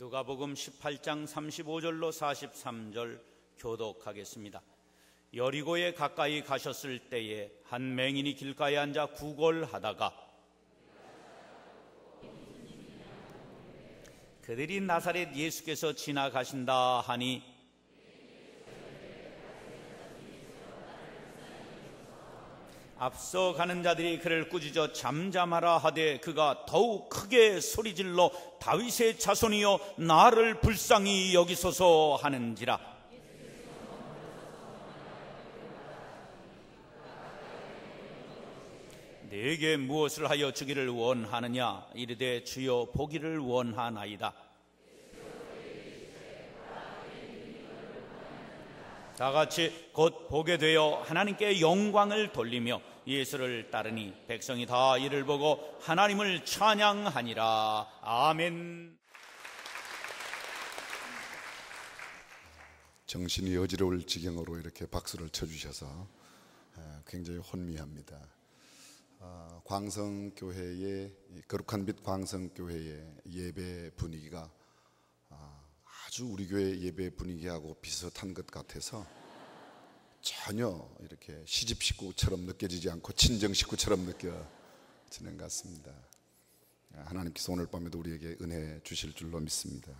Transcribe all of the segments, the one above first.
누가복음 18장 35절로 43절 교독하겠습니다. 여리고에 가까이 가셨을 때에 한 맹인이 길가에 앉아 구걸하다가 그들이 나사렛 예수께서 지나가신다 하니 앞서 가는 자들이 그를 꾸짖어 잠잠하라 하되 그가 더욱 크게 소리질러 다윗의 자손이여 나를 불쌍히 여기소서 하는지라. 내게 무엇을 하여 주기를 원하느냐 이르되 주여 보기를 원하나이다. 다같이 곧 보게 되어 하나님께 영광을 돌리며 예수를 따르니 백성이 다 이를 보고 하나님을 찬양하니라. 아멘. 정신이 어지러울 지경으로 이렇게 박수를 쳐주셔서 굉장히 혼미합니다. 광성교회의 거룩한 빛 광성교회의 예배 분위기가 아주 우리 교회 예배 분위기하고 비슷한 것 같아서 전혀 이렇게 시집 식구처럼 느껴지지 않고 친정 식구처럼 느껴지는 것 같습니다. 하나님께서 오늘 밤에도 우리에게 은혜 주실 줄로 믿습니다.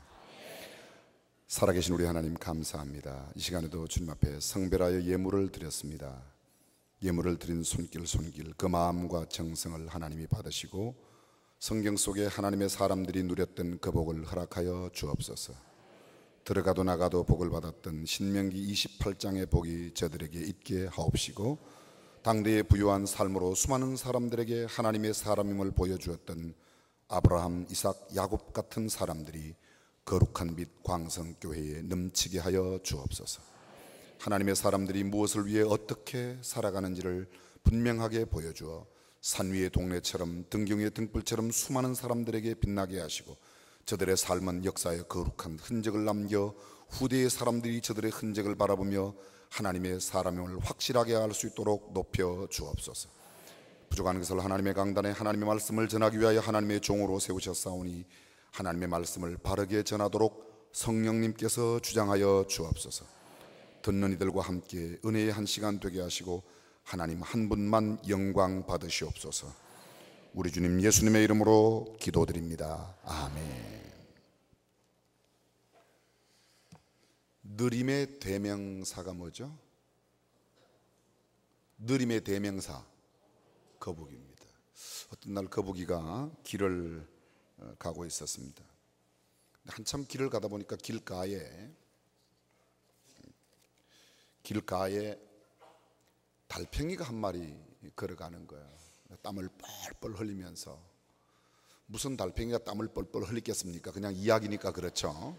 살아계신 우리 하나님 감사합니다. 이 시간에도 주님 앞에 성별하여 예물을 드렸습니다. 예물을 드린 손길 그 마음과 정성을 하나님이 받으시고 성경 속에 하나님의 사람들이 누렸던 그 복을 허락하여 주옵소서. 들어가도 나가도 복을 받았던 신명기 28장의 복이 저들에게 있게 하옵시고 당대의 부유한 삶으로 수많은 사람들에게 하나님의 사람임을 보여주었던 아브라함, 이삭, 야곱 같은 사람들이 거룩한 빛 광성교회에 넘치게 하여 주옵소서. 하나님의 사람들이 무엇을 위해 어떻게 살아가는지를 분명하게 보여주어 산 위의 동네처럼 등경 위의 등불처럼 수많은 사람들에게 빛나게 하시고 저들의 삶은 역사에 거룩한 흔적을 남겨 후대의 사람들이 저들의 흔적을 바라보며 하나님의 사람임을 확실하게 알 수 있도록 높여 주옵소서. 부족한 것을 하나님의 강단에 하나님의 말씀을 전하기 위하여 하나님의 종으로 세우셨사오니 하나님의 말씀을 바르게 전하도록 성령님께서 주장하여 주옵소서. 듣는 이들과 함께 은혜의 한 시간 되게 하시고 하나님 한 분만 영광 받으시옵소서. 우리 주님 예수님의 이름으로 기도드립니다. 아멘. 느림의 대명사가 뭐죠? 느림의 대명사 거북이입니다. 어떤 날 거북이가 길을 가고 있었습니다. 한참 길을 가다 보니까 길가에 달팽이가 한 마리 걸어가는 거예요. 땀을 뻘뻘 흘리면서. 무슨 달팽이가 땀을 뻘뻘 흘리겠습니까? 그냥 이야기니까 그렇죠.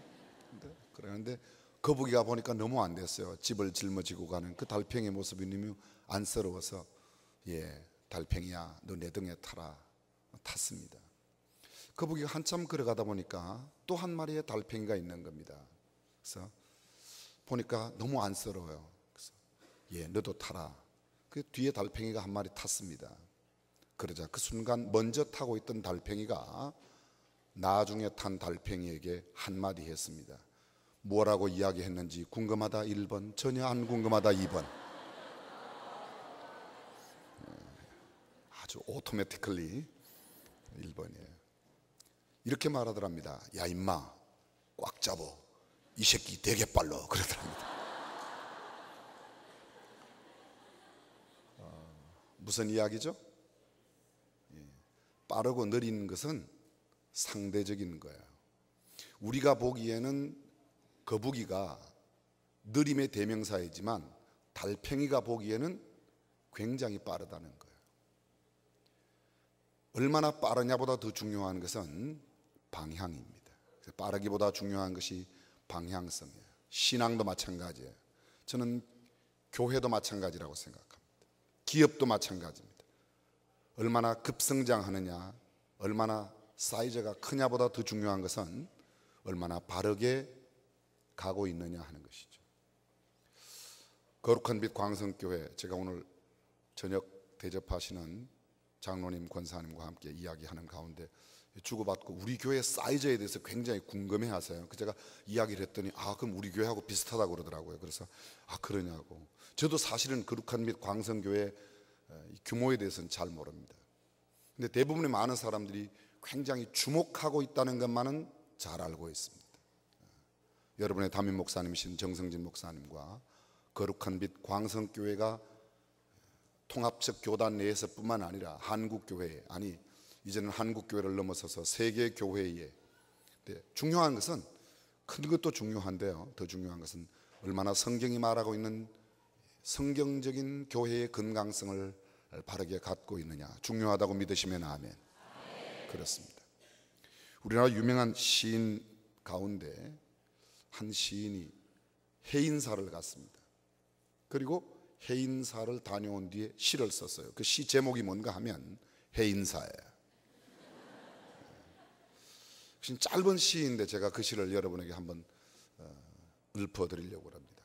그런데 거북이가 보니까 너무 안 됐어요. 집을 짊어지고 가는 그 달팽이의 모습이 너무 안쓰러워서 달팽이야 너 내 등에 타라 탔습니다. 거북이가 한참 걸어가다 보니까 또 한 마리의 달팽이가 있는 겁니다. 그래서 보니까 너무 안쓰러워요. 그래서 너도 타라. 그 뒤에 달팽이가 한 마리 탔습니다. 그러자 그 순간 먼저 타고 있던 달팽이가 나중에 탄 달팽이에게 한마디 했습니다. 뭐라고 이야기했는지 궁금하다 1번, 전혀 안 궁금하다 2번. 아주 오토매티컬리 1번이에요. 이렇게 말하더랍니다. 야 임마 꽉 잡어. 이 새끼 되게 빨라. 그러더랍니다. 무슨 이야기죠? 빠르고 느린 것은 상대적인 거예요. 우리가 보기에는 거북이가 느림의 대명사이지만 달팽이가 보기에는 굉장히 빠르다는 거예요. 얼마나 빠르냐보다 더 중요한 것은 방향입니다. 빠르기보다 중요한 것이 방향성이에요. 신앙도 마찬가지예요. 저는 교회도 마찬가지라고 생각합니다. 기업도 마찬가지입니다. 얼마나 급성장하느냐, 얼마나 사이즈가 크냐보다 더 중요한 것은 얼마나 바르게 가고 있느냐 하는 것이죠. 거룩한 빛 광성교회, 제가 오늘 저녁 대접하시는 장로님, 권사님과 함께 이야기하는 가운데 주고받고 우리 교회 사이즈에 대해서 굉장히 궁금해하세요. 그 제가 이야기를 했더니 그럼 우리 교회하고 비슷하다고 그러더라고요. 그래서 그러냐고. 저도 사실은 거룩한 및 광성교회 규모에 대해서는 잘 모릅니다. 근데 대부분의 많은 사람들이 굉장히 주목하고 있다는 것만은 잘 알고 있습니다. 여러분의 담임 목사님이신 정성진 목사님과 거룩한 빛 광성교회가 통합적 교단 내에서뿐만 아니라 한국교회, 이제는 한국교회를 넘어서서 세계교회에, 중요한 것은, 큰 것도 중요한데요, 더 중요한 것은 얼마나 성경이 말하고 있는 성경적인 교회의 건강성을 바르게 갖고 있느냐, 중요하다고 믿으시면 아멘. 그렇습니다. 우리나라 유명한 시인 가운데 한 시인이 해인사를 갔습니다. 그리고 해인사를 다녀온 뒤에 시를 썼어요. 그 시 제목이 뭔가 하면 해인사예요. 짧은 시인데 제가 그 시를 여러분에게 한번 읊어드리려고 합니다.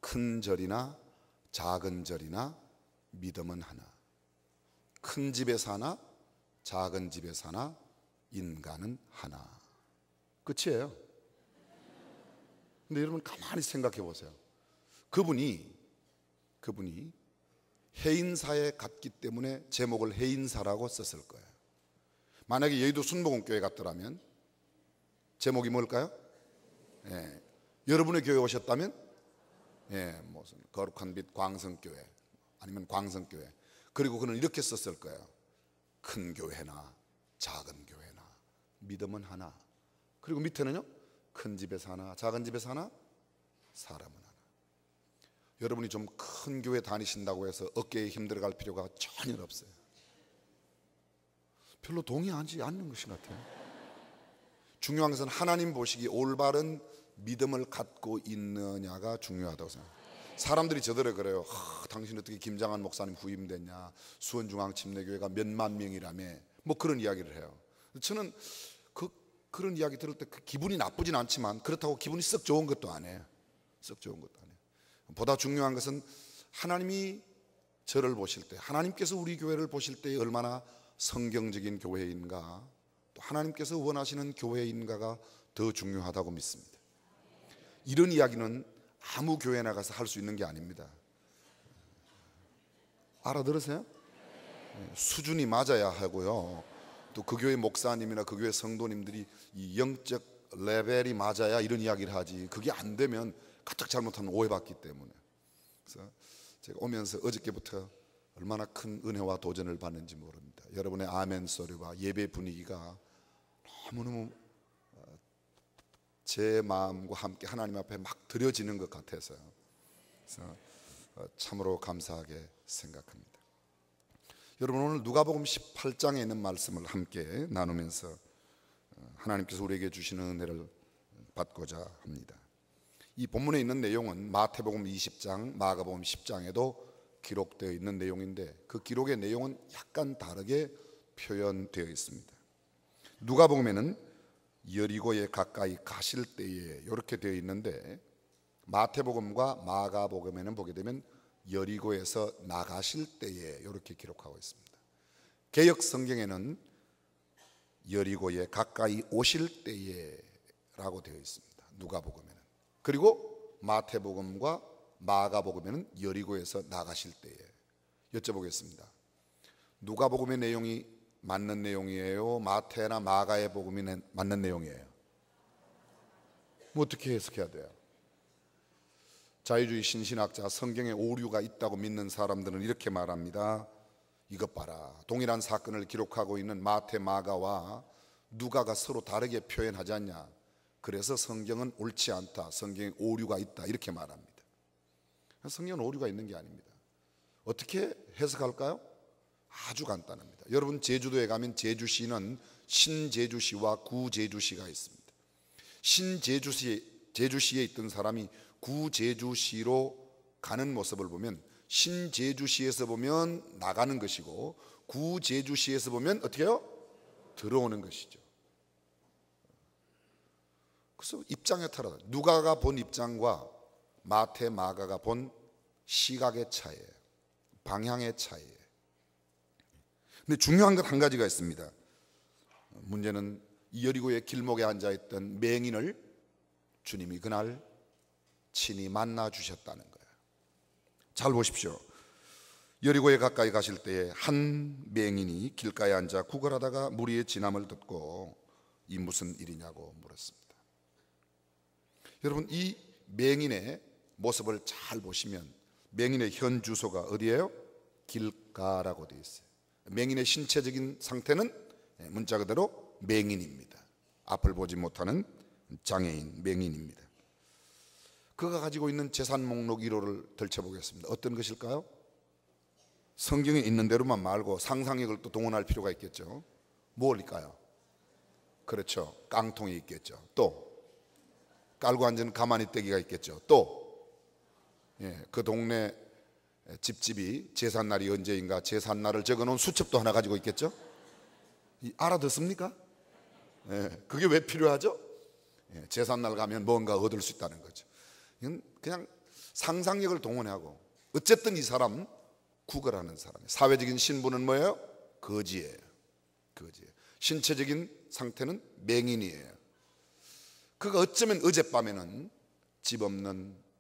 큰 절이나 작은 절이나 믿음은 하나. 큰 집에 사나 작은 집에 사나 인간은 하나. 끝이에요. 근데 여러분 가만히 생각해 보세요. 그분이 해인사에 갔기 때문에 제목을 해인사라고 썼을 거예요. 만약에 여의도 순복음교회 갔더라면 제목이 뭘까요? 여러분의 교회 오셨다면 무슨 거룩한 빛 광성교회 아니면 광성교회. 그리고 그는 이렇게 썼을 거예요. 큰 교회나 작은 교회나 믿음은 하나. 그리고 밑에는요, 큰 집에 사나 작은 집에 사나 사람은 하나. 여러분이 좀 큰 교회 다니신다고 해서 어깨에 힘들어갈 필요가 전혀 없어요. 별로 동의하지 않는 것인 것 같아요. 중요한 것은 하나님 보시기 올바른 믿음을 갖고 있느냐가 중요하다고 생각해요. 사람들이 저더러 그래요. 당신 어떻게 김장한 목사님 후임됐냐, 수원중앙침례교회가 몇만 명이라며, 그런 이야기를 해요. 저는 그런 이야기 들을 때 기분이 나쁘진 않지만 그렇다고 기분이 썩 좋은 것도 아니에요. 썩 좋은 것도 아니에요. 보다 중요한 것은 하나님이 저를 보실 때, 하나님께서 우리 교회를 보실 때 얼마나 성경적인 교회인가, 또 하나님께서 원하시는 교회인가가 더 중요하다고 믿습니다. 이런 이야기는 아무 교회 나가서 할 수 있는 게 아닙니다. 알아들으세요? 수준이 맞아야 하고요, 또 그 교회 목사님이나 그 교회 성도님들이 이 영적 레벨이 맞아야 이런 이야기를 하지, 그게 안 되면 가뜩 잘못하면 오해받기 때문에. 그래서 제가 오면서 어저께부터 얼마나 큰 은혜와 도전을 받는지 모릅니다. 여러분의 아멘 소리와 예배 분위기가 너무너무 제 마음과 함께 하나님 앞에 막 드려지는 것 같아서요. 그래서 참으로 감사하게 생각합니다. 여러분, 오늘 누가복음 18장에 있는 말씀을 함께 나누면서 하나님께서 우리에게 주시는 은혜를 받고자 합니다. 이 본문에 있는 내용은 마태복음 20장, 마가복음 10장에도 기록되어 있는 내용인데 그 기록의 내용은 약간 다르게 표현되어 있습니다. 누가복음에는 여리고에 가까이 가실 때에 이렇게 되어 있는데, 마태복음과 마가복음에는 보게 되면 여리고에서 나가실 때에 이렇게 기록하고 있습니다. 개역 성경에는 여리고에 가까이 오실 때에 라고 되어 있습니다. 누가복음에는. 그리고 마태복음과 마가복음에는 여리고에서 나가실 때에. 여쭤보겠습니다. 누가복음의 내용이 맞는 내용이에요? 마태나 마가의 복음이 맞는 내용이에요? 어떻게 해석해야 돼요? 자유주의 신신학자, 성경에 오류가 있다고 믿는 사람들은 이렇게 말합니다. 이것 봐라, 동일한 사건을 기록하고 있는 마태, 마가와 누가가 서로 다르게 표현하지 않냐, 그래서 성경은 옳지 않다, 성경에 오류가 있다, 이렇게 말합니다. 성경은 오류가 있는 게 아닙니다. 어떻게 해석할까요? 아주 간단합니다. 여러분, 제주도에 가면 제주시는 신제주시와 구제주시가 있습니다. 제주시에 있던 사람이 구제주시로 가는 모습을 보면 신제주시에서 보면 나가는 것이고, 구제주시에서 보면 어떻게 해요? 들어오는 것이죠. 그래서 입장에 따라 누가가 본 입장과 마태, 마가가 본 시각의 차이예요. 방향의 차이예요. 근데 중요한 것 한 가지가 있습니다. 문제는 여리고의 길목에 앉아있던 맹인을 주님이 그날 친히 만나 주셨다는 거예요. 잘 보십시오. 여리고에 가까이 가실 때에 한 맹인이 길가에 앉아 구걸하다가 무리의 진함을 듣고 이 무슨 일이냐고 물었습니다. 여러분, 이 맹인의 모습을 잘 보시면 맹인의 현 주소가 어디예요? 길가라고 되어 있어요. 맹인의 신체적인 상태는 문자 그대로 맹인입니다. 앞을 보지 못하는 장애인 맹인입니다. 그가 가지고 있는 재산 목록 1호를 펼쳐보겠습니다. 어떤 것일까요? 성경에 있는 대로만 말고 상상력을 또 동원할 필요가 있겠죠. 무엇일까요? 그렇죠, 깡통이 있겠죠. 또 깔고 앉은 가마니떼기가 있겠죠. 또 그 동네 집집이 제삿날이 언제인가 제삿날을 적어놓은 수첩도 하나 가지고 있겠죠. 알아듣습니까? 그게 왜 필요하죠? 제삿날 가면 뭔가 얻을 수 있다는 거죠. 이건 그냥 상상력을 동원하고, 어쨌든 이 사람 구걸하는 사람이에요. 사회적인 신분은 뭐예요? 거지예요. 거지예요. 신체적인 상태는 맹인이에요. 그가 어쩌면 어젯밤에는 집 없는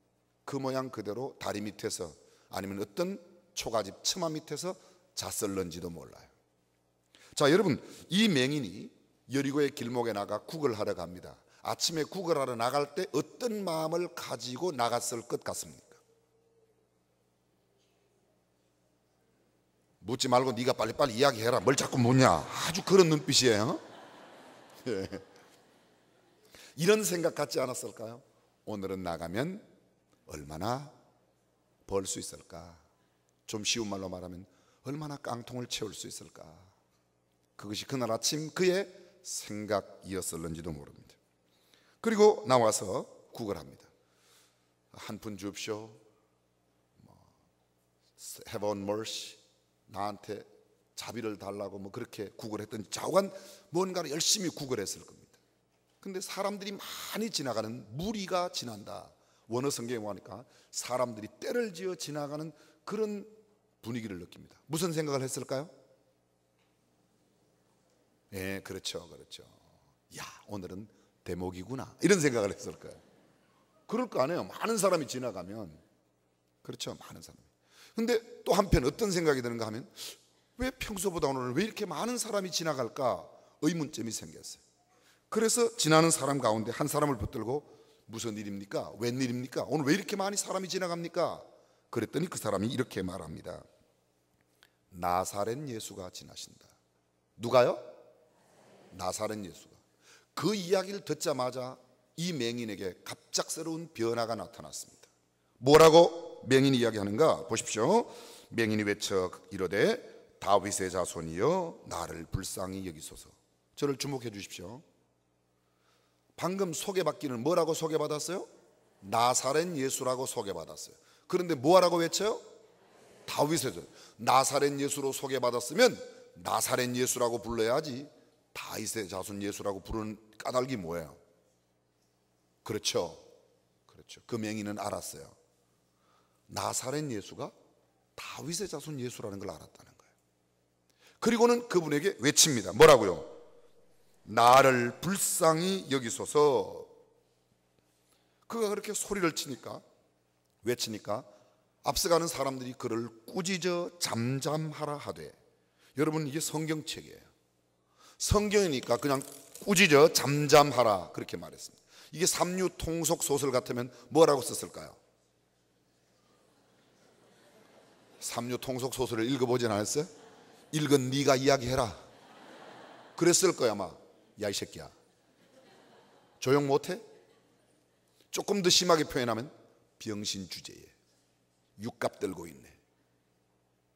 그 모양 그대로 다리 밑에서 아니면 어떤 초가집 처마 밑에서 잤을런지도 몰라요. 자, 여러분, 이 맹인이 여리고의 길목에 나가 구걸하러 갑니다. 아침에 구걸하러 나갈 때 어떤 마음을 가지고 나갔을 것 같습니까? 묻지 말고 네가 빨리빨리 이야기해라. 뭘 자꾸 묻냐. 아주 그런 눈빛이에요. 이런 생각 갖지 않았을까요? 오늘은 나가면 얼마나 벌 수 있을까? 좀 쉬운 말로 말하면 얼마나 깡통을 채울 수 있을까? 그것이 그날 아침 그의 생각이었을는지도 모릅니다. 그리고 나와서 구걸합니다. 한 푼 줍쇼, have on mercy, 나한테 자비를 달라고 그렇게 구걸했던 좌우간 뭔가를 열심히 구걸했을 겁니다. 근데 사람들이 많이 지나가는, 무리가 지난다. 원어 성경에 보니까 사람들이 때를 지어 지나가는 그런 분위기를 느낍니다. 무슨 생각을 했을까요? 그렇죠. 야, 오늘은 대목이구나, 이런 생각을 했을 거예요. 그럴 거 아니에요. 많은 사람이 지나가면. 그렇죠, 많은 사람이. 근데 또 한편 어떤 생각이 드는가 하면, 왜 평소보다 오늘 왜 이렇게 많은 사람이 지나갈까 의문점이 생겼어요. 그래서 지나는 사람 가운데 한 사람을 붙들고 무슨 일입니까? 웬일입니까? 오늘 왜 이렇게 많이 사람이 지나갑니까? 그랬더니 그 사람이 이렇게 말합니다. 나사렛 예수가 지나신다. 누가요? 나사렛 예수가. 그 이야기를 듣자마자 이 맹인에게 갑작스러운 변화가 나타났습니다. 뭐라고 맹인이 이야기하는가 보십시오. 맹인이 외쳐 이르되 다윗의 자손이여 나를 불쌍히 여기소서. 저를 주목해 주십시오. 방금 소개받기는 뭐라고 소개받았어요? 나사렛 예수라고 소개받았어요. 그런데 뭐라고 외쳐요? 다윗의 자손. 나사렛 예수로 소개받았으면 나사렛 예수라고 불러야지 다윗의 자손 예수라고 부르는 까닭이 뭐예요? 그렇죠. 그 맹인은 알았어요. 나사렛 예수가 다윗의 자손 예수라는 걸 알았다는 거예요. 그리고는 그분에게 외칩니다. 뭐라고요? 나를 불쌍히 여기소서. 그가 그렇게 소리를 치니까, 외치니까 앞서가는 사람들이 그를 꾸짖어 잠잠하라 하되. 여러분, 이게 성경책이에요. 성경이니까 그냥 꾸짖어 잠잠하라 그렇게 말했습니다. 이게 삼류 통속 소설 같으면 뭐라고 썼을까요? 삼류 통속 소설을 읽어보진 않았어요? 읽은 네가 이야기해라 그랬을 거야 아마. 야, 이 새끼야, 조용 못해? 조금 더 심하게 표현하면 병신 주제에 육갑 들고 있네.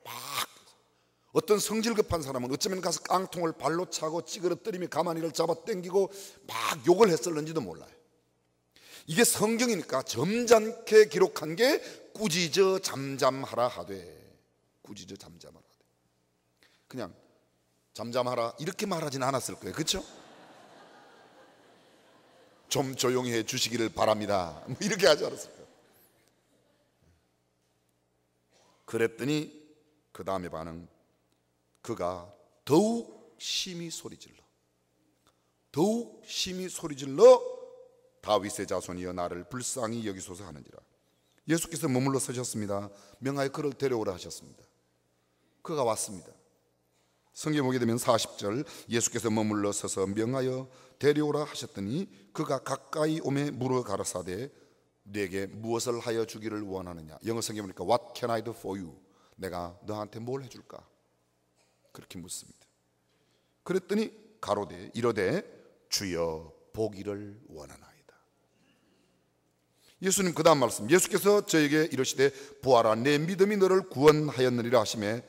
막 어떤 성질 급한 사람은 어쩌면 가서 깡통을 발로 차고 찌그러뜨리며 가만히를 잡아 당기고 막 욕을 했을는지도 몰라요. 이게 성경이니까 점잖게 기록한 게 꾸짖어 잠잠하라 하되. 꾸짖어 잠잠하라 하되. 그냥 잠잠하라 이렇게 말하진 않았을 거예요. 그렇죠? 좀 조용히 해 주시기를 바랍니다, 이렇게 하지 않았을 거예요. 그랬더니 그 다음에 반응, 그가 더욱 심히 소리질러 더욱 심히 소리질러 다윗의 자손이여 나를 불쌍히 여기소서 하는지라. 예수께서 머물러 서셨습니다. 명하여 그를 데려오라 하셨습니다. 그가 왔습니다. 성경에 보게 되면 40절, 예수께서 머물러 서서 명하여 데려오라 하셨더니 그가 가까이 오매 물어 가라사대 내게 무엇을 하여 주기를 원하느냐. 영어 성경에 보니까 What can I do for you? 내가 너한테 뭘 해줄까? 그렇게 묻습니다. 그랬더니 가로되 이르되 주여 보기를 원하나이다. 예수님 그 다음 말씀, 예수께서 저에게 이르시되 보아라 내 믿음이 너를 구원하였느니라 하시매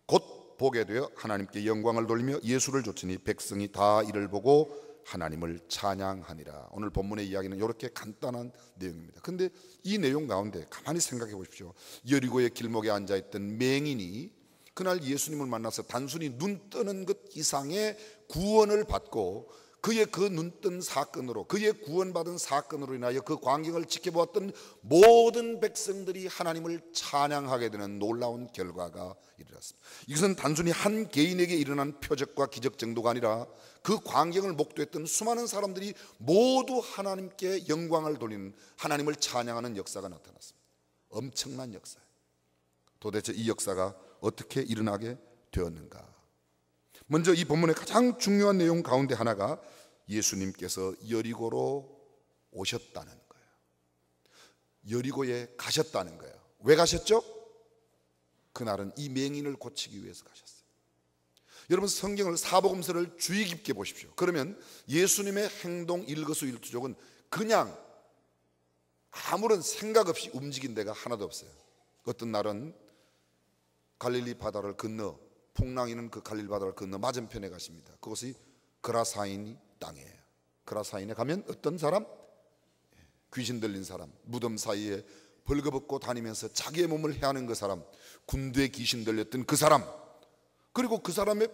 곧 보게 되어 하나님께 영광을 돌리며 예수를 좇으니 백성이 다 이를 보고 하나님을 찬양하니라. 오늘 본문의 이야기는 이렇게 간단한 내용입니다. 그런데 이 내용 가운데 가만히 생각해 보십시오. 여리고의 길목에 앉아있던 맹인이 그날 예수님을 만나서 단순히 눈 뜨는 것 이상의 구원을 받고 그의 그 눈뜬 사건으로, 그의 구원받은 사건으로 인하여 그 광경을 지켜보았던 모든 백성들이 하나님을 찬양하게 되는 놀라운 결과가 일어났습니다. 이것은 단순히 한 개인에게 일어난 표적과 기적 정도가 아니라 그 광경을 목도했던 수많은 사람들이 모두 하나님께 영광을 돌리는, 하나님을 찬양하는 역사가 나타났습니다. 엄청난 역사예요. 도대체 이 역사가 어떻게 일어나게 되었는가? 먼저 이 본문의 가장 중요한 내용 가운데 하나가 예수님께서 여리고로 오셨다는 거예요. 여리고에 가셨다는 거예요. 왜 가셨죠? 그날은 이 맹인을 고치기 위해서 가셨어요. 여러분 성경을, 사복음서를 주의 깊게 보십시오. 그러면 예수님의 행동 일거수일투족은 그냥 아무런 생각 없이 움직인 데가 하나도 없어요. 어떤 날은 갈릴리 바다를 건너, 풍랑이는 그 갈릴리 바다를 건너 맞은편에 가십니다. 그것이 그라사인 땅이에요. 그라사인에 가면 어떤 사람? 귀신 들린 사람, 무덤 사이에 벌거벗고 다니면서 자기의 몸을 해하는 그 사람, 군대에 귀신 들렸던 그 사람, 그리고 그 사람의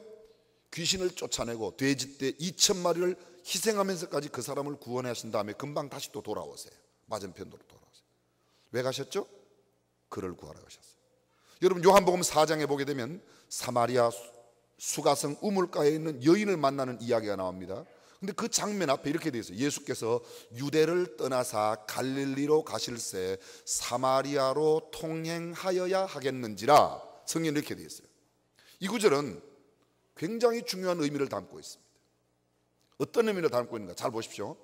귀신을 쫓아내고 돼지떼 2,000마리를 희생하면서까지 그 사람을 구원하신 다음에 금방 다시 또 돌아오세요. 맞은편으로 돌아오세요. 왜 가셨죠? 그를 구하러 가셨어요. 여러분 요한복음 4장에 보게 되면 사마리아 수가성 우물가에 있는 여인을 만나는 이야기가 나옵니다. 근데 그 장면 앞에 이렇게 되어 있어요. 예수께서 유대를 떠나사 갈릴리로 가실새 사마리아로 통행하여야 하겠는지라. 성경에 이렇게 되어 있어요. 이 구절은 굉장히 중요한 의미를 담고 있습니다. 어떤 의미를 담고 있는가? 잘 보십시오.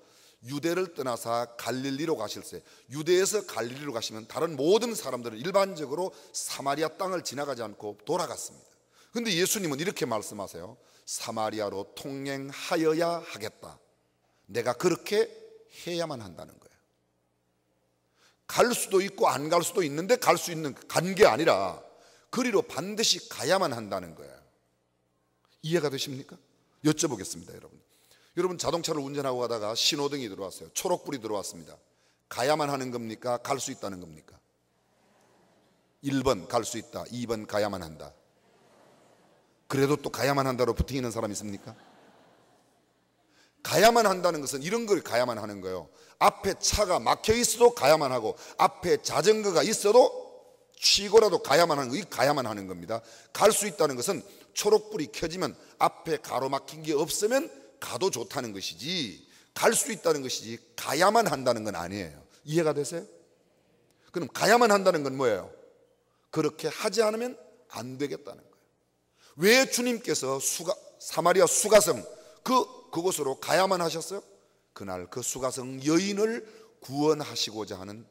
유대를 떠나사 갈릴리로 가실새, 유대에서 갈릴리로 가시면 다른 모든 사람들은 일반적으로 사마리아 땅을 지나가지 않고 돌아갔습니다. 그런데 예수님은 이렇게 말씀하세요. 사마리아로 통행하여야 하겠다. 내가 그렇게 해야만 한다는 거예요. 갈 수도 있고 안 갈 수도 있는데 갈 수 있는, 간 게 아니라 그리로 반드시 가야만 한다는 거예요. 이해가 되십니까? 여쭤보겠습니다. 여러분 자동차를 운전하고 가다가 신호등이 들어왔어요. 초록불이 들어왔습니다. 가야만 하는 겁니까? 갈 수 있다는 겁니까? 1번 갈 수 있다, 2번 가야만 한다. 그래도 또 가야만 한다로 부팅있는 사람 있습니까? 가야만 한다는 것은 이런 걸 가야만 하는 거예요. 앞에 차가 막혀 있어도 가야만 하고, 앞에 자전거가 있어도 치고라도 가야만 하는 거, 이 가야만 하는 겁니다. 갈 수 있다는 것은 초록불이 켜지면 앞에 가로막힌 게 없으면 가도 좋다는 것이지, 갈 수 있다는 것이지 가야만 한다는 건 아니에요. 이해가 되세요? 그럼 가야만 한다는 건 뭐예요? 그렇게 하지 않으면 안 되겠다는 거예요. 왜 주님께서 사마리아 수가성 그곳으로 가야만 하셨어요? 그날 그 수가성 여인을 구원하시고자 하는.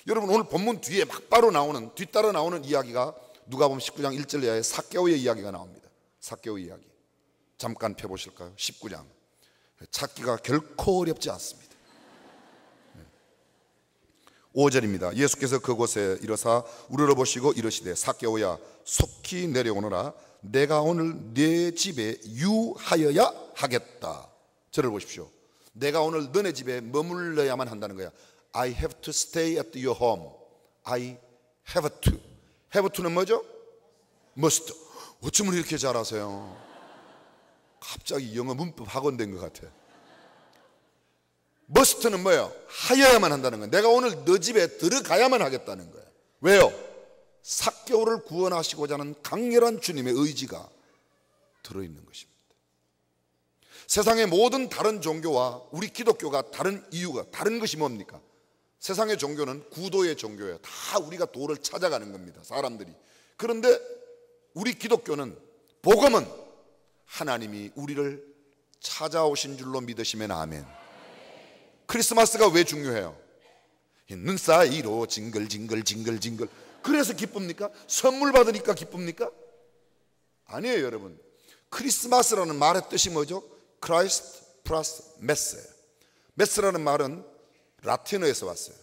여러분 오늘 본문 뒤에 막바로 나오는, 뒤따라 나오는 이야기가 누가복음 19장 1절 이하에 삭개오의 이야기가 나옵니다. 삭개오 이야기 잠깐 펴보실까요? 19장. 찾기가 결코 어렵지 않습니다. 5절입니다. 예수께서 그곳에 이르사 우러러보시고 이르시되 삭개오야 속히 내려오너라. 내가 오늘 네 집에 유하여야 하겠다. 저를 보십시오. 내가 오늘 너네 집에 머물러야만 한다는 거야. I have to stay at your home. I have to. have to는 뭐죠? must. 어쩌면 이렇게 잘하세요? 갑자기 영어 문법 학원 된 것 같아. must는 뭐예요? 하여야만 한다는 거예요. 내가 오늘 너 집에 들어가야만 하겠다는 거예요. 왜요? 삭개오를 구원하시고자 하는 강렬한 주님의 의지가 들어있는 것입니다. 세상의 모든 다른 종교와 우리 기독교가 다른 이유가, 다른 것이 뭡니까? 세상의 종교는 구도의 종교예요. 다 우리가 도를 찾아가는 겁니다, 사람들이. 그런데 우리 기독교는, 복음은 하나님이 우리를 찾아오신 줄로 믿으시면 아멘. 크리스마스가 왜 중요해요? 있는 사이로 징글징글. 그래서 기쁩니까? 선물 받으니까 기쁩니까? 아니에요, 여러분. 크리스마스라는 말의 뜻이 뭐죠? 크라이스트 플러스 메스예요. 메스라는 말은 라틴어에서 왔어요.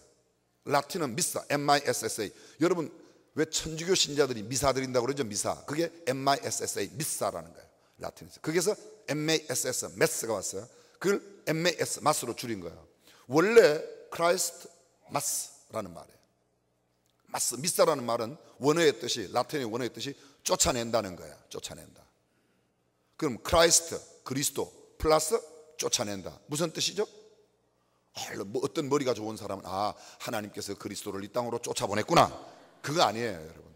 라틴은 미사, M-I-S-S-A. 여러분, 왜 천주교 신자들이 미사 드린다고 그러죠? 미사. 그게 M-I-S-S-A, 미사라는 거예요, 라틴에서. 거기서 M-A-S-S, 메스가 왔어요. 그걸 M-A-S, 마스로 줄인 거예요. 원래 크라이스트 마스라는 말이에요. 마스, 미사라는 말은 원어의 뜻이, 라틴의 원어의 뜻이 쫓아낸다는 거예요. 쫓아낸다. 그럼 크라이스트, 그리스도 플러스 쫓아낸다. 무슨 뜻이죠? 어떤 머리가 좋은 사람은 하나님께서 그리스도를 이 땅으로 쫓아보냈구나. 그거 아니에요, 여러분.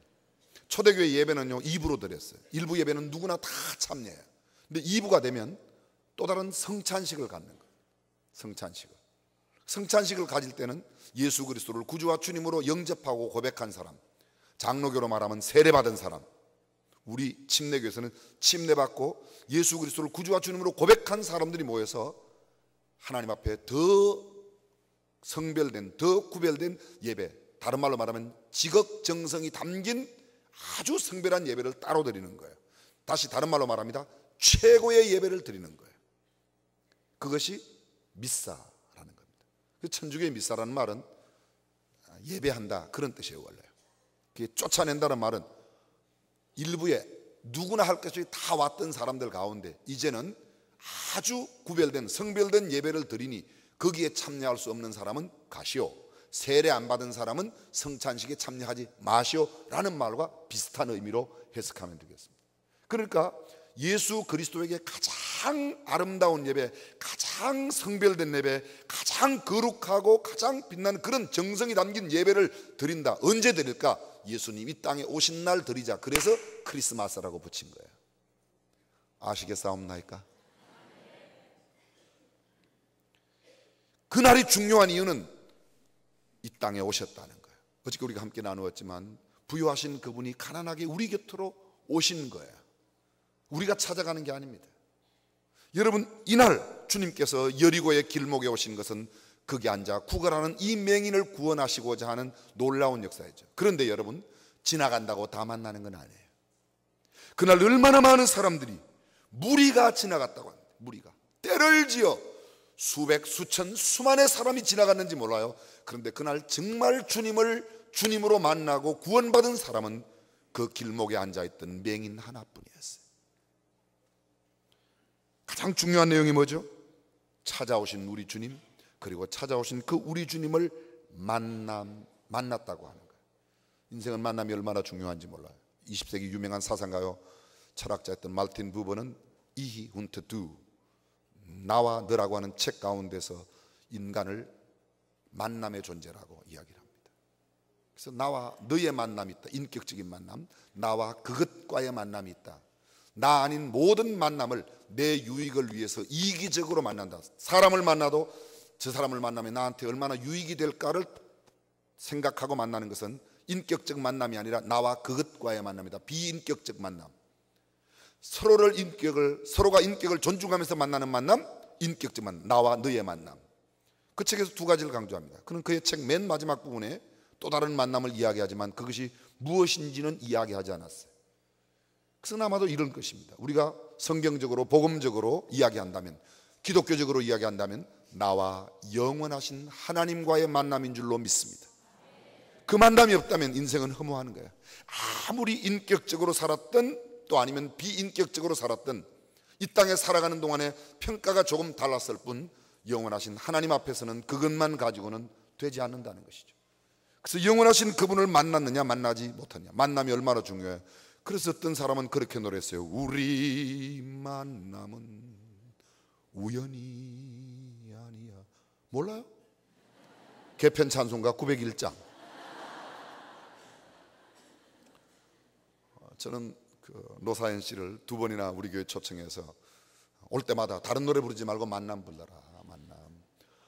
초대교회 예배는요 2부로 드렸어요. 1부 예배는 누구나 다 참여해요. 근데 2부가 되면 또 다른 성찬식을 갖는 거예요. 성찬식을 가질 때는 예수 그리스도를 구주와 주님으로 영접하고 고백한 사람, 장로교로 말하면 세례받은 사람, 우리 침례교에서는 침례받고 예수 그리스도를 구주와 주님으로 고백한 사람들이 모여서 하나님 앞에 더 성별된, 더 구별된 예배, 다른 말로 말하면 지극정성이 담긴 아주 성별한 예배를 따로 드리는 거예요. 다시 다른 말로 말합니다, 최고의 예배를 드리는 거예요. 그것이 미사라는 겁니다. 천주교의 미사라는 말은 예배한다, 그런 뜻이에요. 원래 그게 쫓아낸다는 말은 일부에 누구나 할 것이 다 왔던 사람들 가운데 이제는 아주 구별된 성별된 예배를 드리니 거기에 참여할 수 없는 사람은 가시오, 세례 안 받은 사람은 성찬식에 참여하지 마시오 라는 말과 비슷한 의미로 해석하면 되겠습니다. 그러니까 예수 그리스도에게 가장 아름다운 예배, 가장 성별된 예배, 가장 거룩하고 가장 빛나는 그런 정성이 담긴 예배를 드린다. 언제 드릴까? 예수님 이 땅에 오신 날 드리자. 그래서 크리스마스라고 붙인 거예요. 아시겠사옵나이까? 그날이 중요한 이유는 이 땅에 오셨다는 거예요. 어저께 우리가 함께 나누었지만 부유하신 그분이 가난하게 우리 곁으로 오신 거예요. 우리가 찾아가는 게 아닙니다. 여러분, 이날 주님께서 여리고의 길목에 오신 것은 거기 앉아 구걸하는 이 맹인을 구원하시고자 하는 놀라운 역사이죠. 그런데 여러분, 지나간다고 다 만나는 건 아니에요. 그날 얼마나 많은 사람들이, 무리가 지나갔다고 합니다. 무리가 때를 지어 수백, 수천, 수만의 사람이 지나갔는지 몰라요. 그런데 그날 정말 주님으로 만나고 구원받은 사람은 그 길목에 앉아있던 맹인 하나뿐이었어요. 가장 중요한 내용이 뭐죠? 찾아오신 우리 주님, 그리고 찾아오신 그 우리 주님을 만났다고 하는 거예요. 인생은 만남이 얼마나 중요한지 몰라요. 20세기 유명한 사상가요, 철학자였던 말틴 부버는 이히 운트 두, 나와 너라고 하는 책 가운데서 인간을 만남의 존재라고 이야기를 합니다. 그래서 나와 너의 만남이 있다, 인격적인 만남, 나와 그것과의 만남이 있다. 나 아닌 모든 만남을 내 유익을 위해서 이기적으로 만난다. 사람을 만나도 저 사람을 만나면 나한테 얼마나 유익이 될까를 생각하고 만나는 것은 인격적 만남이 아니라 나와 그것과의 만남이다. 비인격적 만남. 서로가 인격을 존중하면서 만나는 만남, 인격적 만남, 나와 너의 만남. 그 책에서 두 가지를 강조합니다. 그는 그의 책 맨 마지막 부분에 또 다른 만남을 이야기하지만 그것이 무엇인지는 이야기하지 않았어요. 그래서 아마도 이런 것입니다. 우리가 성경적으로 복음적으로 이야기한다면, 기독교적으로 이야기한다면 나와 영원하신 하나님과의 만남인 줄로 믿습니다. 그 만남이 없다면 인생은 허무하는 거예요. 아무리 인격적으로 살았던, 또 아니면 비인격적으로 살았던, 이 땅에 살아가는 동안에 평가가 조금 달랐을 뿐 영원하신 하나님 앞에서는 그것만 가지고는 되지 않는다는 것이죠. 그래서 영원하신 그분을 만났느냐 만나지 못하느냐, 만남이 얼마나 중요해요. 그래서 어떤 사람은 그렇게 노래했어요. 우리 만남은 우연이 아니야. 몰라요? 개편 찬송가 901장. 저는 노사연 씨를 두 번이나 우리 교회 초청해서 올 때마다 다른 노래 부르지 말고 만남 불러라.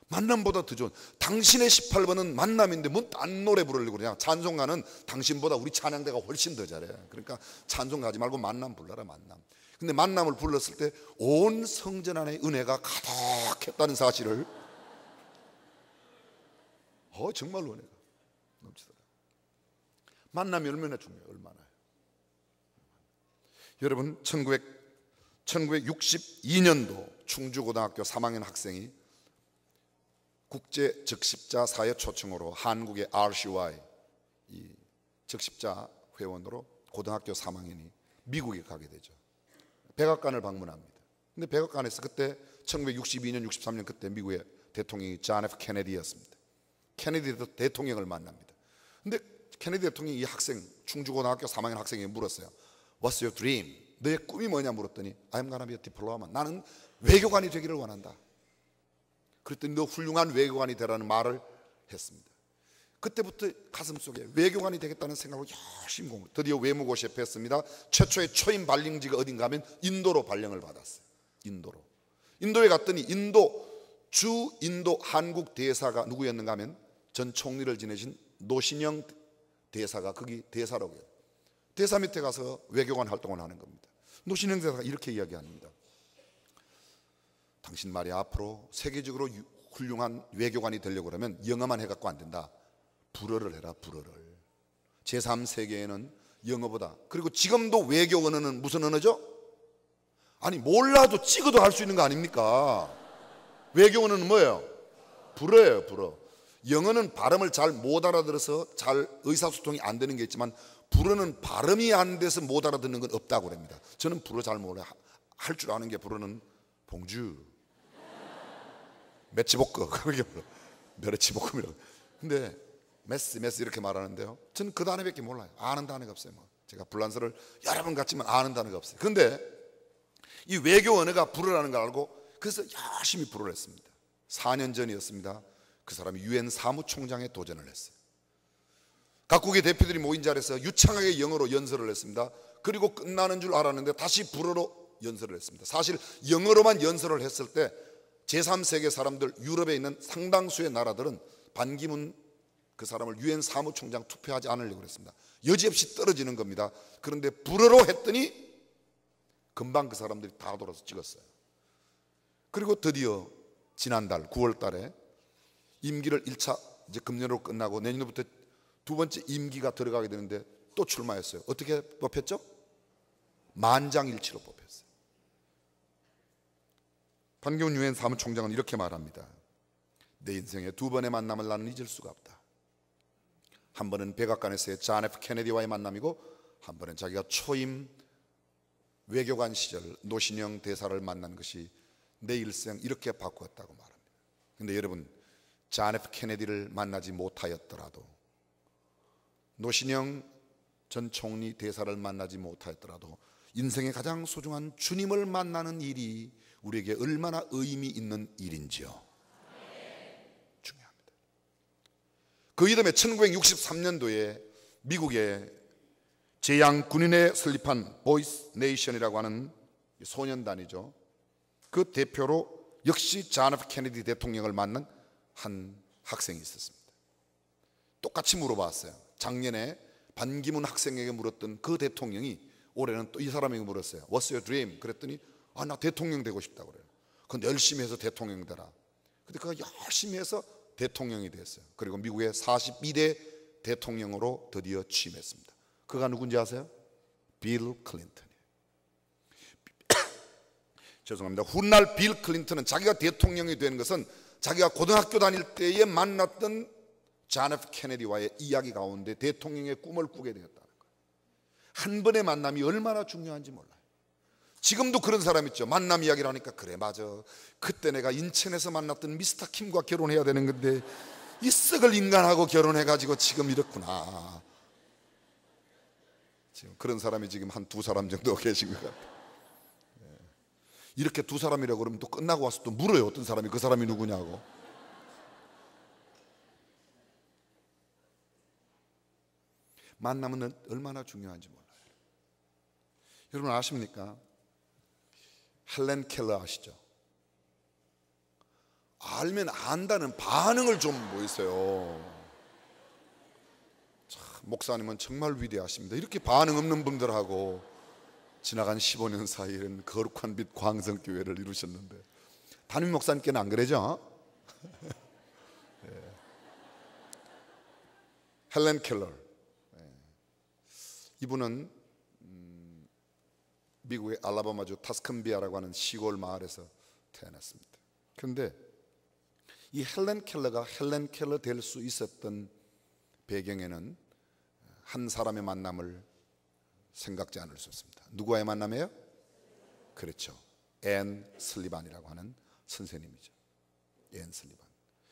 만남보다 더 좋은, 당신의 18번은 만남인데 뭔 딴 노래 부르려고 그러냐. 찬송가는 당신보다 우리 찬양대가 훨씬 더 잘해. 그러니까 찬송 가지 말고 만남 불러라. 만남. 근데 만남을 불렀을 때 온 성전 안에 은혜가 가득했다는 사실을 정말로 은혜가 넘치더라. 만남이 얼마나 중요해요. 얼마나. 여러분 1962년도 충주고등학교 3학년 학생이 국제 적십자 사회 초청으로 한국의 RCY 이 적십자 회원으로 고등학교 3학년이 미국에 가게 되죠. 백악관을 방문합니다. 근데 백악관에서 그때 1962년 63년 그때 미국의 대통령이 존 F 케네디였습니다. 케네디 대통령을 만납니다. 근데 케네디 대통령이 이 학생 충주고등학교 3학년 학생에게 물었어요. What's your dream? 너의 꿈이 뭐냐 물었더니 I'm gonna be a diplomat. 나는 외교관이 되기를 원한다. 그랬더니 너 훌륭한 외교관이 되라는 말을 했습니다. 그때부터 가슴속에 외교관이 되겠다는 생각으로 열심히 공부. 드디어 외무고시에 패했습니다. 최초의 초임 발령지가 어딘가 하면 인도로 발령을 받았어요. 인도에 갔더니 주 인도 한국 대사가 누구였는가 하면 전 총리를 지내신 노신영 대사가 거기 대사라고 해요. 대사 밑에 가서 외교관 활동을 하는 겁니다. 노신영 대사가 이렇게 이야기합니다. 당신 말이야 앞으로 세계적으로 훌륭한 외교관이 되려고 그러면 영어만 해갖고 안 된다. 불어를 해라. 불어를. 제3세계에는 영어보다, 그리고 지금도 외교 언어는 무슨 언어죠? 아니 몰라도 찍어도 할 수 있는 거 아닙니까? 외교 언어는 뭐예요? 불어예요. 불어. 영어는 발음을 잘 못 알아들어서 잘 의사소통이 안 되는 게 있지만 불어는 발음이 안 돼서 못 알아듣는 건 없다고 그럽니다. 저는 불어 잘 몰라요. 할 줄 아는 게 불어는 봉주, 메치볶음, 그게 메르치볶음이라고. 근데 메스 이렇게 말하는데요. 저는 그 단어밖에 몰라요. 아는 단어가 없어요. 제가 불란서를 여러 번 갔지만 아는 단어가 없어요. 그런데 이 외교 언어가 불어라는 걸 알고 그래서 열심히 불어를 했습니다. 4년 전이었습니다. 그 사람이 UN 사무총장에 도전을 했어요. 각국의 대표들이 모인 자리에서 유창하게 영어로 연설을 했습니다. 그리고 끝나는 줄 알았는데 다시 불어로 연설을 했습니다. 사실 영어로만 연설을 했을 때 제3세계 사람들, 유럽에 있는 상당수의 나라들은 반기문 그 사람을 UN 사무총장 투표하지 않으려고 했습니다. 여지없이 떨어지는 겁니다. 그런데 불어로 했더니 금방 그 사람들이 다 돌아서 찍었어요. 그리고 드디어 지난달 9월 달에 임기를 1차 이제 금년으로 끝나고 내년부터 두 번째 임기가 들어가게 되는데 또 출마했어요. 어떻게 뽑혔죠? 만장일치로 뽑혔어요. 반기문 유엔 사무총장은 이렇게 말합니다. 내 인생의 두 번의 만남을 나는 잊을 수가 없다. 한 번은 백악관에서의 존 F 케네디와의 만남이고 한 번은 자기가 초임 외교관 시절 노신영 대사를 만난 것이 내 일생 이렇게 바꾸었다고 말합니다. 그런데 여러분, 존 F 케네디를 만나지 못하였더라도, 노신영 전 총리 대사를 만나지 못하였더라도 인생의 가장 소중한 주님을 만나는 일이 우리에게 얼마나 의미 있는 일인지요. 중요합니다. 그 이듬해 1963년도에 미국의 제양 군인에 설립한 보이스 네이션이라고 하는 소년단이죠. 그 대표로 역시 존 F 케네디 대통령을 만난 한 학생이 있었습니다. 똑같이 물어봤어요. 작년에 반기문 학생에게 물었던 그 대통령이 올해는 또 이 사람에게 물었어요. What's your dream? 그랬더니 나 대통령 되고 싶다고 그래요. 그건 열심히 해서 대통령 되라. 근데 그가 열심히 해서 대통령이 됐어요. 그리고 미국의 42대 대통령으로 드디어 취임했습니다. 그가 누군지 아세요? 빌 클린턴이에요. 죄송합니다. 훗날 빌 클린턴은 자기가 대통령이 된 것은 자기가 고등학교 다닐 때에 만났던 존 F 케네디와의 이야기 가운데 대통령의 꿈을 꾸게 되었다는 거예요. 한 번의 만남이 얼마나 중요한지 몰라요. 지금도 그런 사람 있죠. 만남 이야기를 하니까 그래 맞아, 그때 내가 인천에서 만났던 미스터 킴과 결혼해야 되는 건데 이 썩을 인간하고 결혼해가지고 지금 이렇구나. 지금 그런 사람이 지금 한 두 사람 정도 계신 것 같아요. 이렇게 두 사람이라고 그러면 또 끝나고 와서 또 물어요. 어떤 사람이 그 사람이 누구냐고. 만남은 얼마나 중요한지 몰라요. 여러분 아십니까? 헬렌 켈러 아시죠? 알면 안다는 반응을 좀 보이세요. 참, 목사님은 정말 위대하십니다. 이렇게 반응 없는 분들하고 지나간 15년 사이에는 거룩한 빛 광성교회를 이루셨는데, 담임 목사님께는 안 그러죠? 네. 헬렌 켈러, 이분은 미국의 알라바마주 타스컨비아라고 하는 시골 마을에서 태어났습니다. 그런데 이 헬렌 켈러가 헬렌 켈러 될 수 있었던 배경에는 한 사람의 만남을 생각지 않을 수 없습니다. 누구와의 만남이에요? 그렇죠, 앤 슬리반이라고 하는 선생님이죠. 앤 슬리반.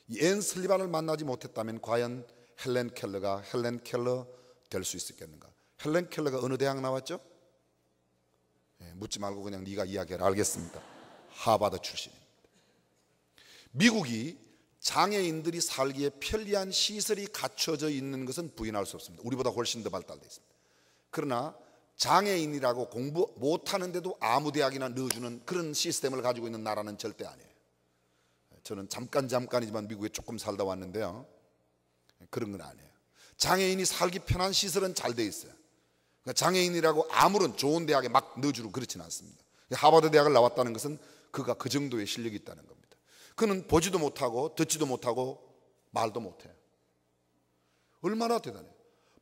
이 앤 슬리반을 만나지 못했다면 과연 헬렌 켈러가 헬렌 켈러 될 수 있었겠는가? 헬렌 켈러가 어느 대학 나왔죠? 묻지 말고 그냥 네가 이야기해라. 알겠습니다. 하버드 출신입니다. 미국이 장애인들이 살기에 편리한 시설이 갖춰져 있는 것은 부인할 수 없습니다. 우리보다 훨씬 더 발달되어 있습니다. 그러나 장애인이라고 공부 못하는데도 아무 대학이나 넣어주는 그런 시스템을 가지고 있는 나라는 절대 아니에요. 저는 잠깐이지만 미국에 조금 살다 왔는데요, 그런 건 아니에요. 장애인이 살기 편한 시설은 잘 돼 있어요. 그러니까 장애인이라고 아무런 좋은 대학에 막 넣어주고 그렇지는 않습니다. 하버드 대학을 나왔다는 것은 그가 그 정도의 실력이 있다는 겁니다. 그는 보지도 못하고 듣지도 못하고 말도 못해요. 얼마나 대단해요.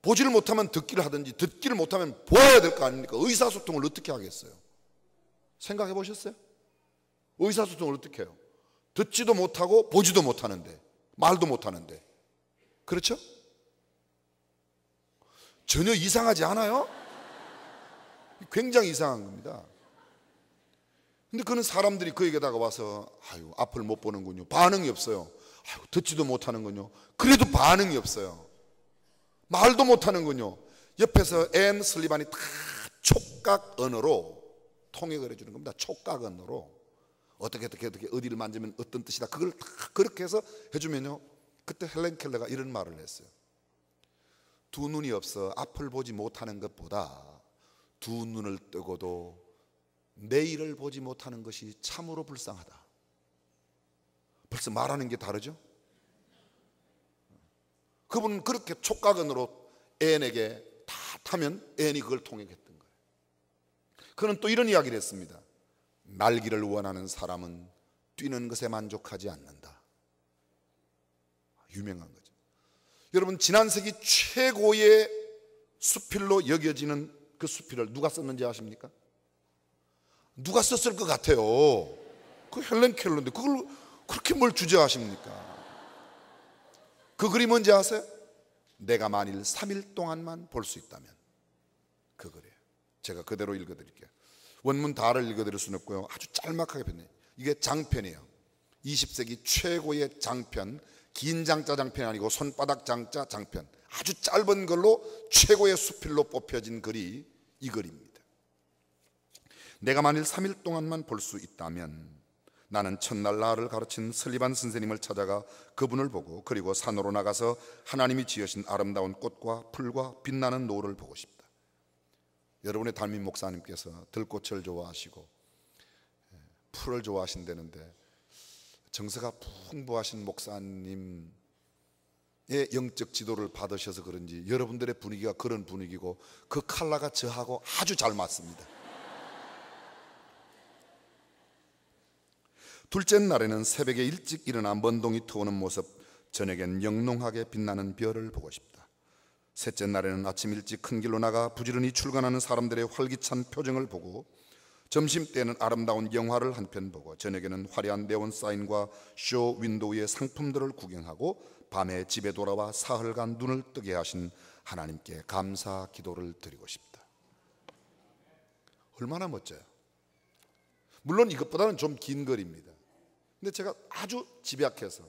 보지를 못하면 듣기를 하든지 듣기를 못하면 보아야 될 거 아닙니까? 의사소통을 어떻게 하겠어요? 생각해 보셨어요? 의사소통을 어떻게 해요? 듣지도 못하고 보지도 못하는데, 말도 못하는데, 그렇죠? 전혀 이상하지 않아요? 굉장히 이상한 겁니다. 근데 그는 사람들이 그에게다가 와서 아유, 앞을 못 보는군요. 반응이 없어요. 아유, 듣지도 못하는군요. 그래도 반응이 없어요. 말도 못하는군요. 옆에서 앤 슬리반이 다 촉각 언어로 통역을 해주는 겁니다. 촉각 언어로 어떻게 어디를 만지면 어떤 뜻이다, 그걸 다 그렇게 해서 해주면요, 그때 헬렌 켈러가 이런 말을 했어요. 두 눈이 없어 앞을 보지 못하는 것보다 두 눈을 뜨고도 내일을 보지 못하는 것이 참으로 불쌍하다. 벌써 말하는 게 다르죠? 그분은 그렇게 촉각언으로 앤에게 다 타면 앤이 그걸 통역했던 거예요. 그는 또 이런 이야기를 했습니다. 날기를 원하는 사람은 뛰는 것에 만족하지 않는다. 유명한 거죠. 여러분, 지난 세기 최고의 수필로 여겨지는 그 수필을 누가 썼는지 아십니까? 누가 썼을 것 같아요? 그 헬렌 켈러인데 그걸 그렇게 뭘 주저하십니까? 그 글이 뭔지 아세요? 내가 만일 3일 동안만 볼 수 있다면. 그 글이에요. 제가 그대로 읽어드릴게요. 원문 다를 읽어드릴 수는 없고요, 아주 짤막하게 폈네요. 이게 장편이에요. 20세기 최고의 장편, 긴 장자 장편이 아니고 손바닥 장자 장편, 아주 짧은 걸로 최고의 수필로 뽑혀진 글이 이 글입니다. 내가 만일 3일 동안만 볼 수 있다면 나는 첫날 나를 가르친 슬리반 선생님을 찾아가 그분을 보고, 그리고 산으로 나가서 하나님이 지으신 아름다운 꽃과 풀과 빛나는 노을을 보고 싶다. 여러분의 담임 목사님께서 들꽃을 좋아하시고 풀을 좋아하신다는데, 정서가 풍부하신 목사님의 영적 지도를 받으셔서 그런지 여러분들의 분위기가 그런 분위기고 그 컬러가 저하고 아주 잘 맞습니다. 둘째 날에는 새벽에 일찍 일어나 먼동이 트오는 모습, 저녁엔 영롱하게 빛나는 별을 보고 싶다. 셋째 날에는 아침 일찍 큰 길로 나가 부지런히 출근하는 사람들의 활기찬 표정을 보고, 점심때는 아름다운 영화를 한 편 보고, 저녁에는 화려한 네온 사인과 쇼 윈도우의 상품들을 구경하고, 밤에 집에 돌아와 사흘간 눈을 뜨게 하신 하나님께 감사 기도를 드리고 싶다. 얼마나 멋져요. 물론 이것보다는 좀 긴 글입니다. 근데 제가 아주 집약해서,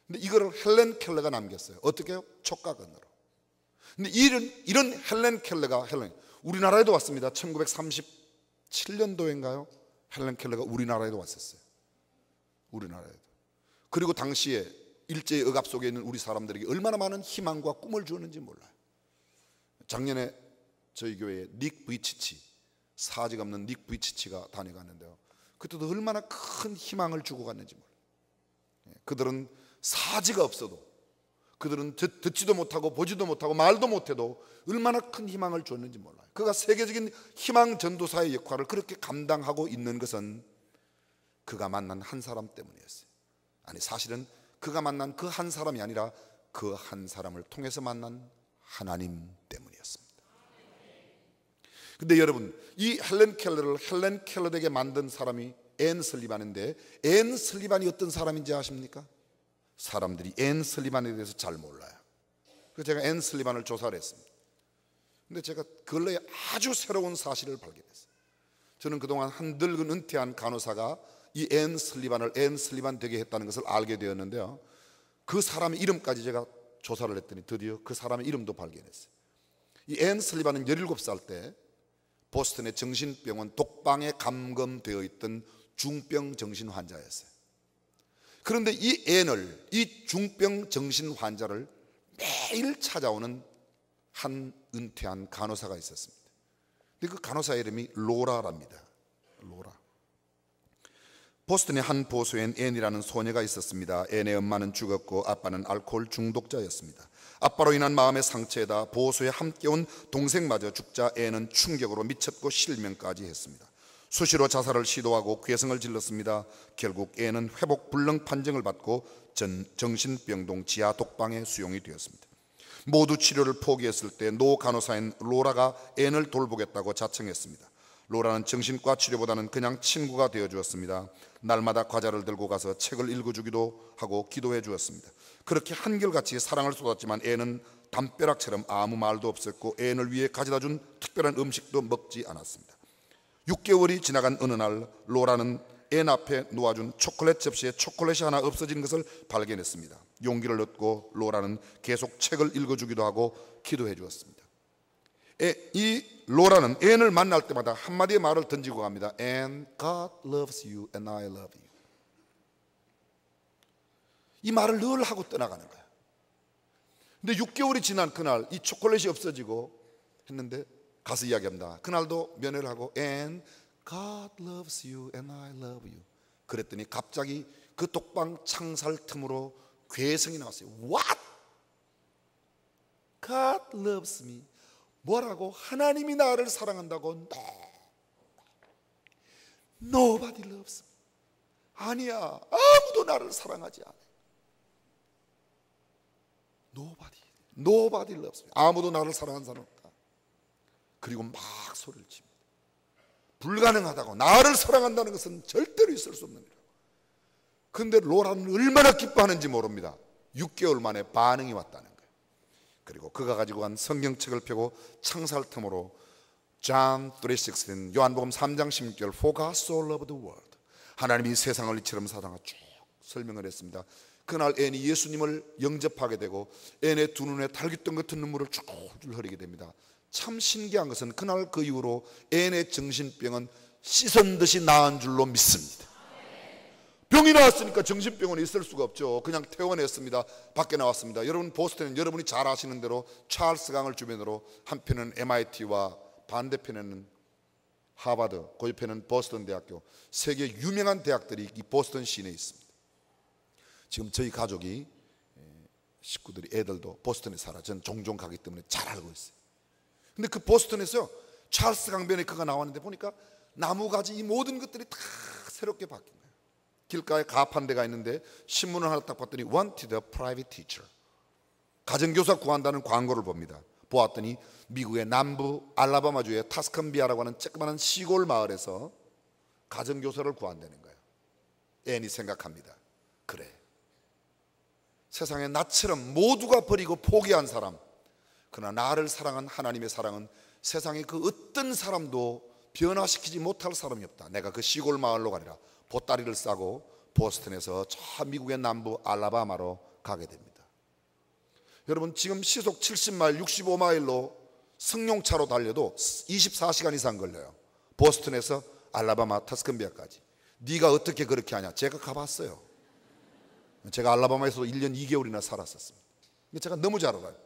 근데 이거를 헬렌 켈러가 남겼어요. 어떻게 해요? 촉각언어로. 근데 이런 헬렌 켈러가 우리나라에도 왔습니다. 1937년도인가요? 헬렌 켈러가 우리나라에도 왔었어요. 우리나라에도. 그리고 당시에 일제의 억압 속에 있는 우리 사람들에게 얼마나 많은 희망과 꿈을 주었는지 몰라요. 작년에 저희 교회에 닉 부이치치, 사직 없는 닉 부이치치가 다녀갔는데요, 그때도 얼마나 큰 희망을 주고 갔는지 몰라요. 그들은 사지가 없어도, 그들은 듣지도 못하고 보지도 못하고 말도 못해도 얼마나 큰 희망을 줬는지 몰라요. 그가 세계적인 희망 전도사의 역할을 그렇게 감당하고 있는 것은 그가 만난 한 사람 때문이었어요. 아니, 사실은 그가 만난 그 한 사람이 아니라 그 한 사람을 통해서 만난 하나님 때문이었습니다. 근데 여러분, 이 헬렌 켈러를 헬렌 켈러에게 만든 사람이 앤 슬리반인데, 앤 슬리반이 어떤 사람인지 아십니까? 사람들이 앤 슬리반에 대해서 잘 몰라요. 그래서 제가 앤 슬리반을 조사를 했습니다. 근데 제가 근래에 아주 새로운 사실을 발견했어요. 저는 그동안 한 늙은 은퇴한 간호사가 이 앤 슬리반을 앤 슬리반 되게 했다는 것을 알게 되었는데요, 그 사람의 이름까지 제가 조사를 했더니 드디어 그 사람의 이름도 발견했어요. 이 앤 슬리반은 17살 때 보스턴의 정신병원 독방에 감금되어 있던 중병 정신 환자였어요. 그런데 이 앤을, 이 중병 정신 환자를 매일 찾아오는 한 은퇴한 간호사가 있었습니다. 근데 그 간호사 이름이 로라랍니다. 로라. 보스턴의 한 보소엔 앤이라는 소녀가 있었습니다. 앤의 엄마는 죽었고 아빠는 알코올 중독자였습니다. 아빠로 인한 마음의 상처에다 보소에 함께 온 동생마저 죽자 앤은 충격으로 미쳤고 실명까지 했습니다. 수시로 자살을 시도하고 괴성을 질렀습니다. 결국 앤은 회복 불능 판정을 받고 정신병동 지하 독방에 수용이 되었습니다. 모두 치료를 포기했을 때 노 간호사인 로라가 앤을 돌보겠다고 자청했습니다. 로라는 정신과 치료보다는 그냥 친구가 되어 주었습니다. 날마다 과자를 들고 가서 책을 읽어주기도 하고 기도해 주었습니다. 그렇게 한결같이 사랑을 쏟았지만 앤은 담벼락처럼 아무 말도 없었고 앤을 위해 가져다 준 특별한 음식도 먹지 않았습니다. 6개월이 지나간 어느 날 로라는 앤 앞에 놓아준 초콜릿 접시에 초콜릿이 하나 없어진 것을 발견했습니다. 용기를 얻고 로라는 계속 책을 읽어주기도 하고 기도해 주었습니다. 이 로라는 앤을 만날 때마다 한마디의 말을 던지고 갑니다. And God loves you and I love you. 이 말을 늘 하고 떠나가는 거예요. 근데 6개월이 지난 그날 이 초콜릿이 없어지고 했는데 가서 이야기합니다. 그날도 면회를 하고 And God loves you and I love you. 그랬더니 갑자기 그 독방 창살 틈으로 괴성이 나왔어요. What? God loves me. 뭐라고? 하나님이 나를 사랑한다고? Nobody loves me. 아니야, 아무도 나를 사랑하지 않아. Nobody loves me. 아무도 나를 사랑하는 사람 없다. 그리고 막 소리를 칩니다. 불가능하다고, 나를 사랑한다는 것은 절대로 있을 수 없는 일이라고. 그런데 로라는 얼마나 기뻐하는지 모릅니다. 6개월 만에 반응이 왔다는 거예요. 그리고 그가 가지고 간 성경책을 펴고 창살 틈으로 John 3:16 요한복음 3장 16절 For God so loved the world, 하나님이 세상을 이처럼 사랑하 쭉 설명을 했습니다. 그날 앤이 예수님을 영접하게 되고 앤의 두 눈에 달깃덩 같은 눈물을 줄줄 흐리게 됩니다. 참 신기한 것은 그날 그 이후로 앤의 정신병은 씻은 듯이 나은 줄로 믿습니다. 병이 나왔으니까 정신병원에 있을 수가 없죠. 그냥 퇴원했습니다. 밖에 나왔습니다. 여러분, 보스턴은 여러분이 잘 아시는 대로 찰스 강을 주변으로 한편은 MIT와 반대편에는 하버드, 그 옆에는 보스턴 대학교, 세계 유명한 대학들이 이 보스턴 시내에 있습니다. 지금 저희 가족이, 식구들이, 애들도 보스턴에 살아. 저는 종종 가기 때문에 잘 알고 있어요. 근데 그 보스턴에서 찰스 강변에 그가 나왔는데 보니까 나무가지 이 모든 것들이 다 새롭게 바뀐 거예요. 길가에 가판 데가 있는데 신문을 하나 딱 봤더니 Wanted a private teacher, 가정교사 구한다는 광고를 봅니다. 보았더니 미국의 남부 알라바마주의 타스칸비아라고 하는 조그마한 시골 마을에서 가정교사를 구한다는 거예요. 앤이 생각합니다. 그래, 세상에 나처럼 모두가 버리고 포기한 사람, 그러나 나를 사랑한 하나님의 사랑은 세상에 그 어떤 사람도 변화시키지 못할 사람이 없다. 내가 그 시골 마을로 가리라. 보따리를 싸고 보스턴에서 저 미국의 남부 알라바마로 가게 됩니다. 여러분, 지금 시속 70마일 65마일로 승용차로 달려도 24시간 이상 걸려요. 보스턴에서 알라바마 타스칸비아까지. 네가 어떻게 그렇게 하냐? 제가 가봤어요. 제가 알라바마에서 1년 2개월이나 살았었습니다. 근데 제가 너무 잘 알아요.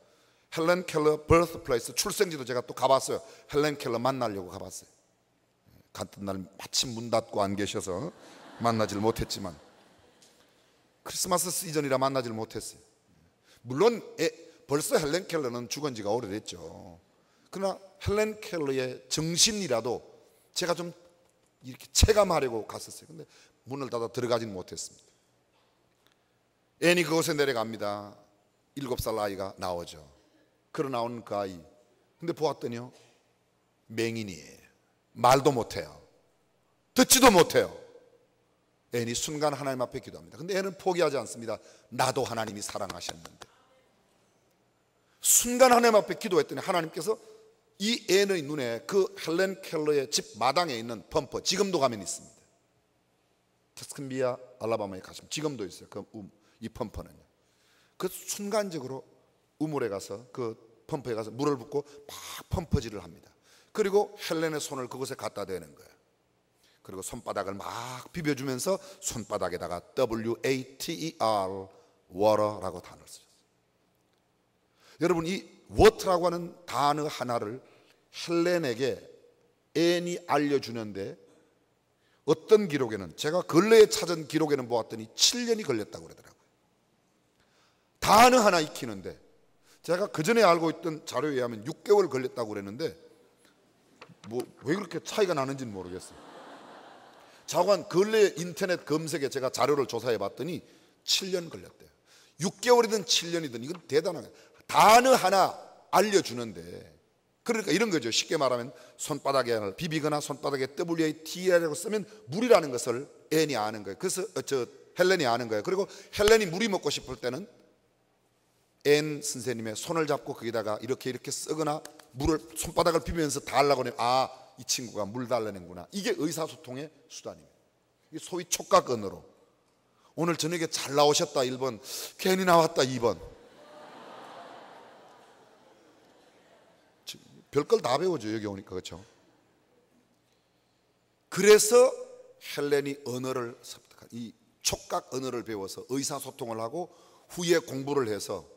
헬렌 켈러 버스플레이스 출생지도 제가 또 가봤어요. 헬렌 켈러 만나려고 가봤어요. 같은 날 마침 문 닫고 안 계셔서 만나질 못했지만 크리스마스 시즌이라 만나질 못했어요. 물론 벌써 헬렌 켈러는 죽은 지가 오래됐죠. 그러나 헬렌 켈러의 정신이라도 제가 좀 이렇게 체감하려고 갔었어요. 근데 문을 닫아 들어가진 못했습니다. 앤이 그곳에 내려갑니다. 7살 아이가 나오죠. 걸어 나오는 그 아이, 근데 보았더니요, 맹인이에요. 말도 못해요. 듣지도 못해요. 앤이 순간 하나님 앞에 기도합니다. 근데 앤은 포기하지 않습니다. 나도 하나님이 사랑하셨는데. 순간 하나님 앞에 기도했더니 하나님께서 이 앤의 눈에 그 헬렌 켈러의 집 마당에 있는 펌프, 지금도 가면 있습니다. 터스큰비아 알라바마에 가시면 지금도 있어요. 이 펌프는요. 그 순간적으로 우물에 가서 그 펌프에 가서 물을 붓고 막 펌프질을 합니다. 그리고 헬렌의 손을 그곳에 갖다 대는 거예요. 그리고 손바닥을 막 비벼주면서 손바닥에다가 WATER, water라고 단어를 쓰셨어요. 여러분, 이 water라고 하는 단어 하나를 헬렌에게 앤이 알려주는데, 어떤 기록에는, 제가 근래에 찾은 기록에는 보았더니 7년이 걸렸다고 그러더라고요. 단어 하나 익히는데, 제가 그 전에 알고 있던 자료에 의하면 6개월 걸렸다고 그랬는데, 뭐 왜 그렇게 차이가 나는지는 모르겠어요. 자관 근래 인터넷 검색에 제가 자료를 조사해 봤더니 7년 걸렸대요. 6개월이든 7년이든 이건 대단한 거예요. 단어 하나 알려주는데, 그러니까 이런 거죠. 쉽게 말하면 손바닥에 비비거나 손바닥에 WAT라고 쓰면 물이라는 것을 앤이 아는 거예요. 그래서 헬렌이 아는 거예요. 그리고 헬렌이 물이 먹고 싶을 때는 앤 선생님의 손을 잡고 거기다가 이렇게 쓰거나 물을 손바닥을 비비면서 달라고 하면, 아, 이 친구가 물 달라는구나. 이게 의사소통의 수단입니다. 이게 소위 촉각 언어로. 오늘 저녁에 잘 나오셨다 1번, 괜히 나왔다 2번. 별걸 다 배우죠, 여기 오니까. 그렇죠? 그래서 헬렌이 언어를 습득한, 이 촉각 언어를 배워서 의사소통을 하고 후에 공부를 해서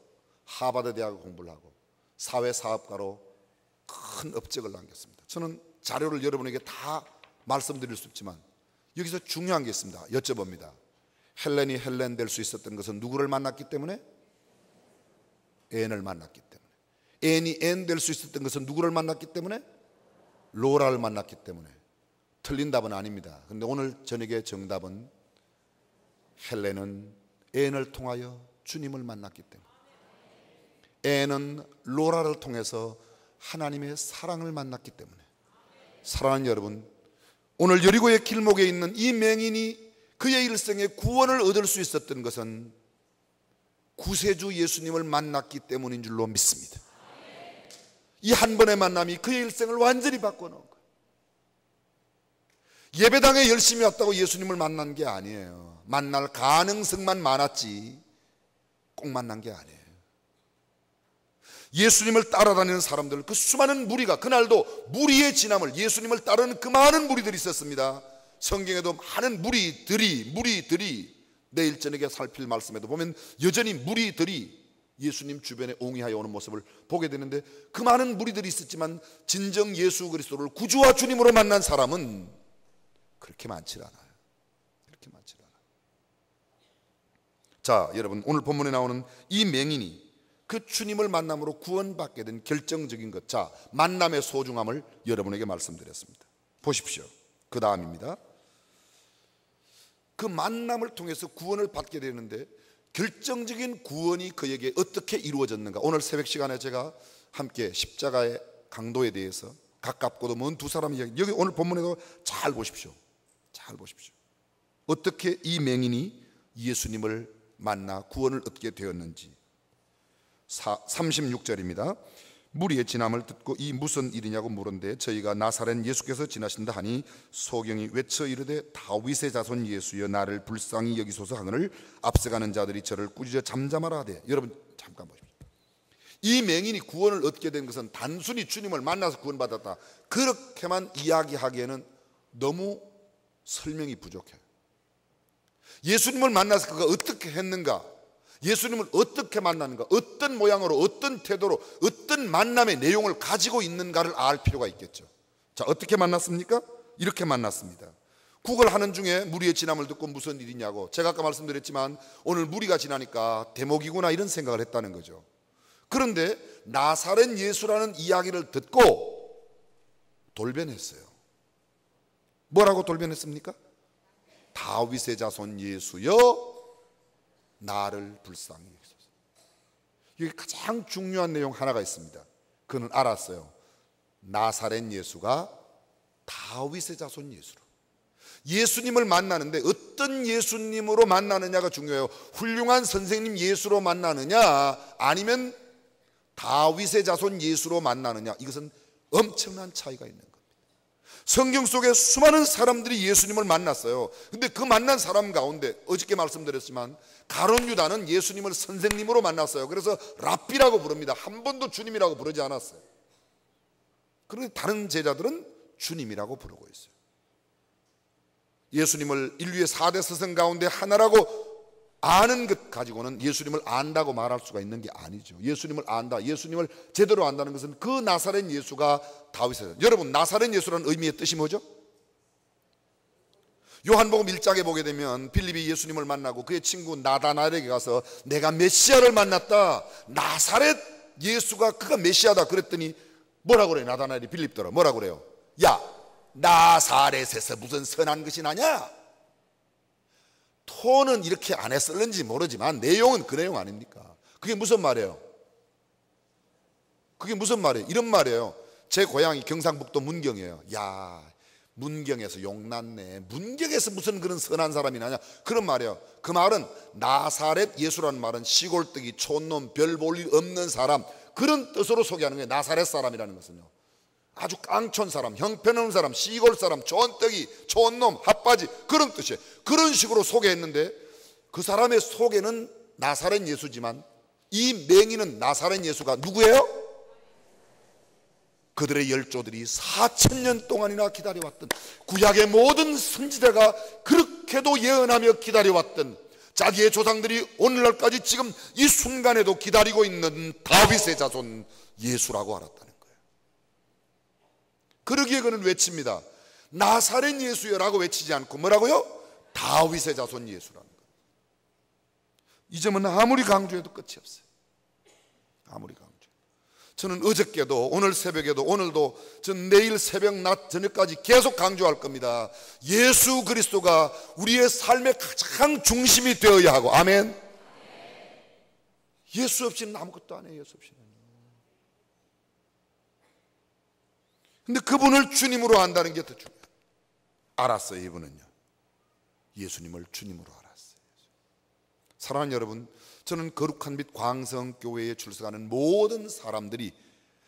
하버드 대학을 공부를 하고 사회사업가로 큰 업적을 남겼습니다. 저는 자료를 여러분에게 다 말씀드릴 수 없지만 여기서 중요한 게 있습니다. 여쭤봅니다. 헬렌이 헬렌 될 수 있었던 것은 누구를 만났기 때문에? 앤을 만났기 때문에. 앤이 앤 될 수 있었던 것은 누구를 만났기 때문에? 로라를 만났기 때문에. 틀린 답은 아닙니다. 그런데 오늘 저녁의 정답은 헬렌은 앤을 통하여 주님을 만났기 때문에, 앤은 로라를 통해서 하나님의 사랑을 만났기 때문에. 사랑하는 여러분, 오늘 여리고의 길목에 있는 이 맹인이 그의 일생에 구원을 얻을 수 있었던 것은 구세주 예수님을 만났기 때문인 줄로 믿습니다. 이 한 번의 만남이 그의 일생을 완전히 바꿔놓은 거예요. 예배당에 열심히 왔다고 예수님을 만난 게 아니에요. 만날 가능성만 많았지 꼭 만난 게 아니에요. 예수님을 따라다니는 사람들, 그 수많은 무리가, 그날도 무리의 진함을, 예수님을 따르는 그 많은 무리들이 있었습니다. 성경에도 많은 무리들이 내일 저녁에 살필 말씀에도 보면 여전히 무리들이 예수님 주변에 옹이하여 오는 모습을 보게 되는데, 그 많은 무리들이 있었지만 진정 예수 그리스도를 구주와 주님으로 만난 사람은 그렇게 많지 않아요. 그렇게 많지 않아요. 자, 여러분, 오늘 본문에 나오는 이 맹인이 그 주님을 만남으로 구원받게 된 결정적인 것, 자, 만남의 소중함을 여러분에게 말씀드렸습니다. 보십시오. 그 다음입니다. 그 만남을 통해서 구원을 받게 되는데 결정적인 구원이 그에게 어떻게 이루어졌는가, 오늘 새벽 시간에 제가 함께 십자가의 강도에 대해서 가깝고도 먼 두 사람 이야기, 여기 오늘 본문에도 잘 보십시오. 잘 보십시오. 어떻게 이 맹인이 예수님을 만나 구원을 얻게 되었는지. 36절입니다. 무리의 진함을 듣고 이 무슨 일이냐고 물은데 저희가 나사렛 예수께서 지나신다 하니 소경이 외쳐 이르되 다윗의 자손 예수여 나를 불쌍히 여기소서 하거늘 앞서가는 자들이 저를 꾸짖어 잠잠하라 하되. 여러분 잠깐 보십시오. 이 맹인이 구원을 얻게 된 것은 단순히 주님을 만나서 구원받았다, 그렇게만 이야기하기에는 너무 설명이 부족해요. 예수님을 만나서 그가 어떻게 했는가, 예수님을 어떻게 만나는가, 어떤 모양으로, 어떤 태도로, 어떤 만남의 내용을 가지고 있는가를 알 필요가 있겠죠. 자, 어떻게 만났습니까? 이렇게 만났습니다. 구걸하는 중에 무리의 진함을 듣고 무슨 일이냐고, 제가 아까 말씀드렸지만 오늘 무리가 지나니까 대목이구나 이런 생각을 했다는 거죠. 그런데 나사렛 예수라는 이야기를 듣고 돌변했어요. 뭐라고 돌변했습니까? 다윗의 자손 예수여 나를 불쌍히 여기소서. 여기 가장 중요한 내용 하나가 있습니다. 그는 알았어요. 나사렛 예수가 다윗의 자손 예수로. 예수님을 만나는데 어떤 예수님으로 만나느냐가 중요해요. 훌륭한 선생님 예수로 만나느냐 아니면 다윗의 자손 예수로 만나느냐, 이것은 엄청난 차이가 있는 겁니다. 성경 속에 수많은 사람들이 예수님을 만났어요. 근데 그 만난 사람 가운데 어저께 말씀드렸지만 가룟 유다는 예수님을 선생님으로 만났어요. 그래서 랍비라고 부릅니다. 한 번도 주님이라고 부르지 않았어요. 그런데 다른 제자들은 주님이라고 부르고 있어요. 예수님을 인류의 4대 스승 가운데 하나라고 아는 것 가지고는 예수님을 안다고 말할 수가 있는 게 아니죠. 예수님을 안다, 예수님을 제대로 안다는 것은 그 나사렛 예수가 다윗의, 여러분 나사렛 예수라는 의미의 뜻이 뭐죠? 요한복음 1장에 보게 되면 빌립이 예수님을 만나고 그의 친구 나다나엘에게 가서 내가 메시아를 만났다, 나사렛 예수가 그가 메시아다 그랬더니 뭐라고 그래요? 나다나엘이 빌립더라 뭐라고 그래요? 야, 나사렛에서 무슨 선한 것이 나냐? 톤은 이렇게 안 했을는지 모르지만 내용은 그 내용 아닙니까? 그게 무슨 말이에요? 그게 무슨 말이에요? 이런 말이에요. 제 고향이 경상북도 문경이에요. 야, 문경에서 용났네, 문경에서 무슨 그런 선한 사람이 나냐, 그런 말이에요. 그 말은 나사렛 예수라는 말은 시골뜨기, 촌놈, 별 볼 일 없는 사람, 그런 뜻으로 소개하는 거예요. 나사렛 사람이라는 것은요, 아주 깡촌 사람, 형편없는 사람, 시골 사람, 촌뜨기, 촌놈, 핫바지, 그런 뜻이에요. 그런 식으로 소개했는데 그 사람의 소개는 나사렛 예수지만 이 맹인은 나사렛 예수가 누구예요? 그들의 열조들이 4000년 동안이나 기다려왔던, 구약의 모든 선지자가 그렇게도 예언하며 기다려왔던, 자기의 조상들이 오늘날까지 지금 이 순간에도 기다리고 있는 다윗의 자손 예수라고 알았다는 거예요. 그러기에 그는 외칩니다. 나사렛 예수여라고 외치지 않고 뭐라고요? 다윗의 자손 예수라는 거예요. 이 점은 아무리 강조해도 끝이 없어요. 아무리 강조해도. 저는 어저께도 오늘 새벽에도 오늘도 전 내일 새벽 낮 저녁까지 계속 강조할 겁니다. 예수 그리스도가 우리의 삶의 가장 중심이 되어야 하고, 아멘. 예수 없이는 아무것도 안 해요. 예수 없이는. 근데 그분을 주님으로 안다는 게 더 중요해요. 알았어요. 이분은요, 예수님을 주님으로 알았어요. 사랑하는 여러분, 저는 거룩한 빛 광성교회에 출석하는 모든 사람들이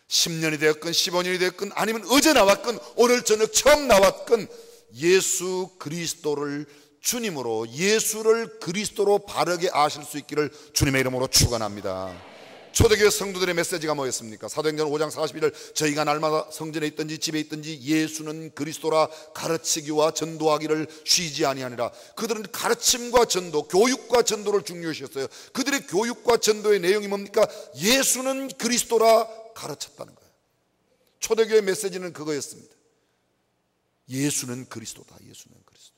10년이 되었건 15년이 되었건 아니면 어제 나왔건 오늘 저녁 처음 나왔건 예수 그리스도를 주님으로, 예수를 그리스도로 바르게 아실 수 있기를 주님의 이름으로 축원합니다. 초대교회 성도들의 메시지가 뭐였습니까? 사도행전 5장 41절, 저희가 날마다 성전에 있든지 집에 있든지 예수는 그리스도라 가르치기와 전도하기를 쉬지 아니하니라. 그들은 가르침과 전도, 교육과 전도를 중요시했어요. 그들의 교육과 전도의 내용이 뭡니까? 예수는 그리스도라 가르쳤다는 거예요. 초대교회 메시지는 그거였습니다. 예수는 그리스도다. 예수는 그리스도.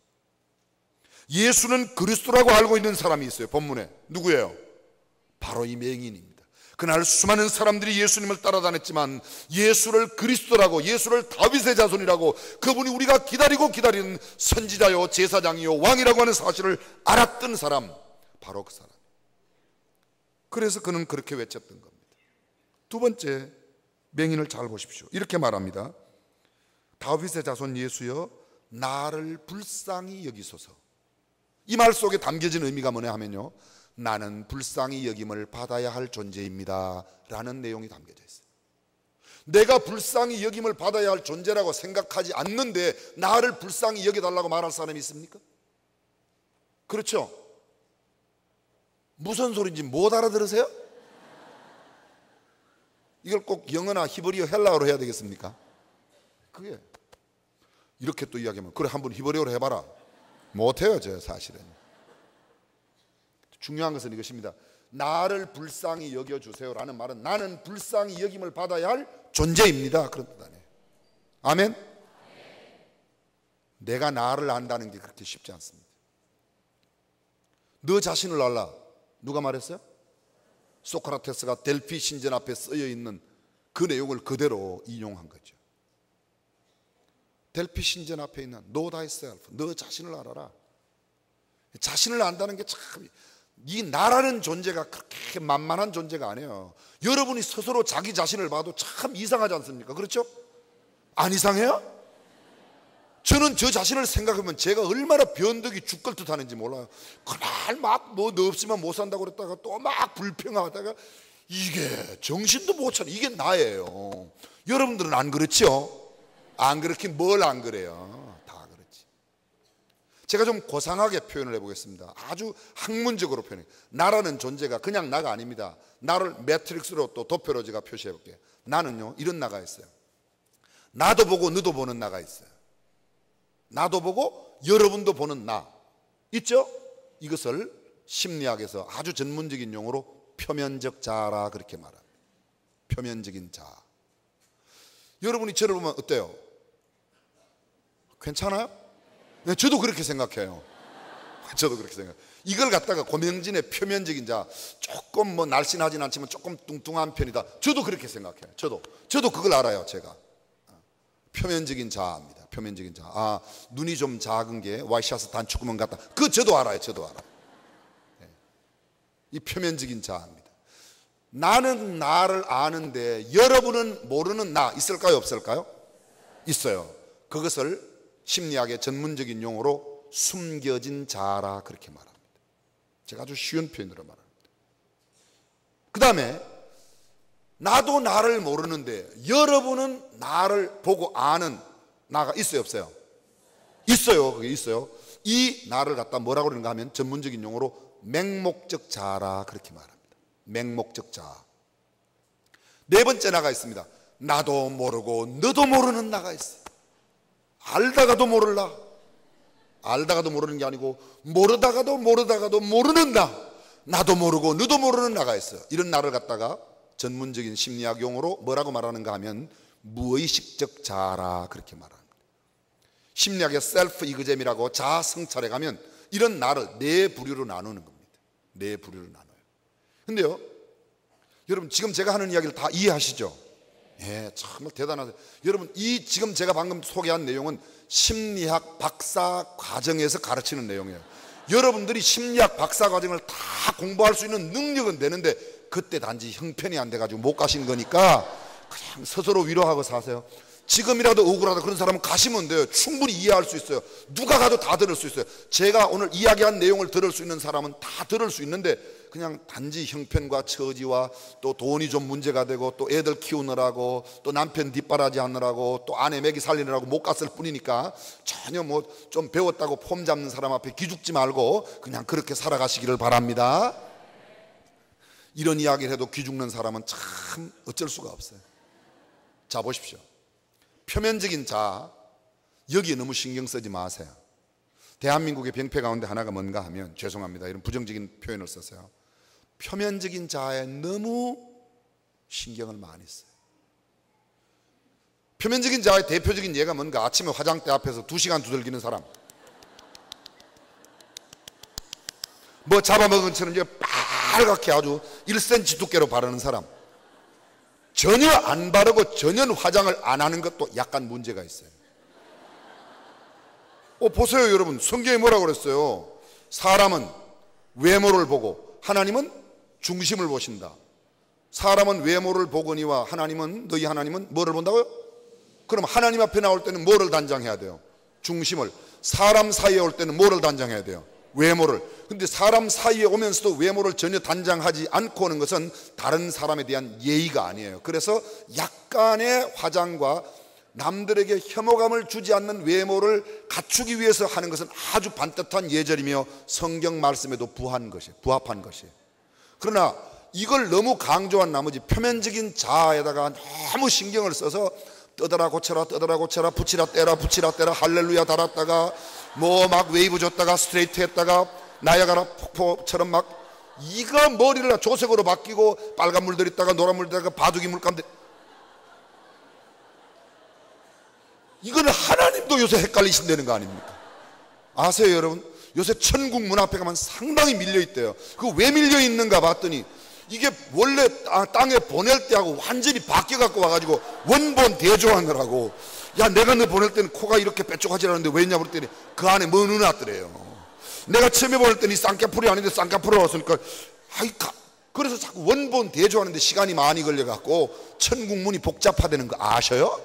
예수는 그리스도라고 알고 있는 사람이 있어요. 본문에 누구예요? 바로 이 맹인입니다. 그날 수많은 사람들이 예수님을 따라다녔지만 예수를 그리스도라고, 예수를 다윗의 자손이라고, 그분이 우리가 기다리고 기다리는 선지자요 제사장이요 왕이라고 하는 사실을 알았던 사람, 바로 그 사람. 그래서 그는 그렇게 외쳤던 겁니다. 두 번째, 맹인을 잘 보십시오. 이렇게 말합니다. 다윗의 자손 예수여 나를 불쌍히 여기소서. 이 말 속에 담겨진 의미가 뭐냐 하면요, 나는 불쌍히 여김을 받아야 할 존재입니다 라는 내용이 담겨져 있어요. 내가 불쌍히 여김을 받아야 할 존재라고 생각하지 않는데 나를 불쌍히 여겨달라고 말할 사람이 있습니까? 그렇죠? 무슨 소리인지 못 알아들으세요? 이걸 꼭 영어나 히브리어, 헬라어로 해야 되겠습니까? 그게 이렇게 또 이야기하면, 그래 한번 히브리어로 해봐라. 못해요. 저 사실은. 중요한 것은 이것입니다. 나를 불쌍히 여겨주세요라는 말은 나는 불쌍히 여김을 받아야 할 존재입니다, 그런 뜻 아니에요. 아멘? 내가 나를 안다는 게 그렇게 쉽지 않습니다. 너 자신을 알라. 누가 말했어요? 소크라테스가 델피 신전 앞에 쓰여 있는 그 내용을 그대로 인용한 거죠. 델피 신전 앞에 있는 Know thyself, 너 자신을 알아라. 자신을 안다는 게 참, 이 나라는 존재가 그렇게 만만한 존재가 아니에요. 여러분이 스스로 자기 자신을 봐도 참 이상하지 않습니까? 그렇죠? 안 이상해요? 저는 저 자신을 생각하면 제가 얼마나 변덕이 죽을 듯 하는지 몰라요. 그날 막 뭐 너 없으면 못 산다고 그랬다가 또 막 불평하다가 이게 정신도 못 차려. 이게 나예요. 여러분들은 안 그렇죠? 안 그렇긴 뭘 안 그래요. 다 그렇지. 제가 좀 고상하게 표현을 해보겠습니다. 아주 학문적으로 표현해요. 나라는 존재가 그냥 나가 아닙니다. 나를 매트릭스로 또 도표로 제가 표시해 볼게요. 나는요 이런 나가 있어요. 나도 보고 너도 보는 나가 있어요. 나도 보고 여러분도 보는 나 있죠? 이것을 심리학에서 아주 전문적인 용어로 표면적 자라 그렇게 말합니다. 표면적인 자. 여러분이 저를 보면 어때요? 괜찮아요? 네, 저도 그렇게 생각해요. 저도 그렇게 생각해요. 이걸 갖다가 고명진의 표면적인 자, 조금 뭐 날씬하진 않지만 조금 뚱뚱한 편이다. 저도 그렇게 생각해요. 저도 그걸 알아요. 제가 표면적인 자입니다. 표면적인 자. 아, 눈이 좀 작은 게 와이셔츠 단추구멍 같다. 그거 저도 알아요. 네. 이 표면적인 자입니다. 나는 나를 아는데 여러분은 모르는 나 있을까요? 없을까요? 있어요. 그것을 심리학의 전문적인 용어로 숨겨진 자라 그렇게 말합니다. 제가 아주 쉬운 표현으로 말합니다. 그 다음에 나도 나를 모르는데 여러분은 나를 보고 아는 나가 있어요, 없어요? 있어요. 그게 있어요. 이 나를 갖다 뭐라고 그러는가 하면 전문적인 용어로 맹목적 자라 그렇게 말합니다. 맹목적 자. 네 번째 나가 있습니다. 나도 모르고 너도 모르는 나가 있어요. 알다가도 몰라. 알다가도 모르는 게 아니고 모르다가도 모르는 나. 나도 모르고 너도 모르는 나가 있어요. 이런 나를 갖다가 전문적인 심리학 용어로 뭐라고 말하는가 하면 무의식적 자라 그렇게 말합니다. 심리학의 셀프 이그잼이라고 자아 성찰에 가면 이런 나를 네 부류로 나누는 겁니다. 네 부류로 나눠요. 근데요, 여러분 지금 제가 하는 이야기를 다 이해하시죠? 예, 정말 대단하세요. 여러분 이 지금 제가 방금 소개한 내용은 심리학 박사 과정에서 가르치는 내용이에요. 여러분들이 심리학 박사 과정을 다 공부할 수 있는 능력은 되는데 그때 단지 형편이 안 돼가지고 못 가신 거니까 그냥 스스로 위로하고 사세요. 지금이라도 억울하다 그런 사람은 가시면 돼요. 충분히 이해할 수 있어요. 누가 가도 다 들을 수 있어요. 제가 오늘 이야기한 내용을 들을 수 있는 사람은 다 들을 수 있는데 그냥 단지 형편과 처지와 또 돈이 좀 문제가 되고 또 애들 키우느라고 또 남편 뒷바라지 하느라고 또 아내 먹이 살리느라고 못 갔을 뿐이니까 전혀 뭐 좀 배웠다고 폼 잡는 사람 앞에 기죽지 말고 그냥 그렇게 살아가시기를 바랍니다. 이런 이야기를 해도 기죽는 사람은 참 어쩔 수가 없어요. 자, 보십시오. 표면적인 자, 여기에 너무 신경 쓰지 마세요. 대한민국의 병폐 가운데 하나가 뭔가 하면, 죄송합니다, 이런 부정적인 표현을 썼어요. 표면적인 자에 너무 신경을 많이 써요. 표면적인 자의 대표적인 예가 뭔가, 아침에 화장대 앞에서 2시간 두들기는 사람, 뭐 잡아먹은 것처럼 빨갛게 아주 1cm 두께로 바르는 사람, 전혀 안 바르고 전혀 화장을 안 하는 것도 약간 문제가 있어요. 보세요 여러분, 성경에 뭐라고 그랬어요? 사람은 외모를 보고 하나님은 중심을 보신다. 사람은 외모를 보거니와 하나님은, 너희 하나님은 뭐를 본다고요? 그럼 하나님 앞에 나올 때는 뭐를 단장해야 돼요? 중심을. 사람 사이에 올 때는 뭐를 단장해야 돼요? 외모를. 근데 사람 사이에 오면서도 외모를 전혀 단장하지 않고 오는 것은 다른 사람에 대한 예의가 아니에요. 그래서 약간의 화장과 남들에게 혐오감을 주지 않는 외모를 갖추기 위해서 하는 것은 아주 반듯한 예절이며 성경 말씀에도 부합한 것이에요. 그러나 이걸 너무 강조한 나머지 표면적인 자아에다가 너무 신경을 써서 떠더라 고쳐라 붙이라 떼라 할렐루야 달았다가 뭐 막 웨이브 줬다가 스트레이트 했다가 나야가라 폭포처럼 막 이거 머리를 조색으로 바뀌고 빨간 물 들였다가 노란 물 들였다가 바둑이 물감 이거는 하나님도 요새 헷갈리신다는 거 아닙니까? 아세요 여러분? 요새 천국 문 앞에 가면 상당히 밀려있대요. 그거 왜 밀려있는가 봤더니 이게 원래 땅에 보낼 때하고 완전히 바뀌어갖고 와가지고 원본 대조하느라고. 야, 내가 너 보낼 때는 코가 이렇게 빼쪽하지 않았는데 왜냐 그랬더니 그 안에 뭐 넣어놨더래요. 내가 처음에 보낼 때는 쌍꺼풀이 아닌데 쌍꺼풀을 왔으니까 그래서 자꾸 원본 대조하는데 시간이 많이 걸려갖고 천국 문이 복잡하다는 거 아셔요?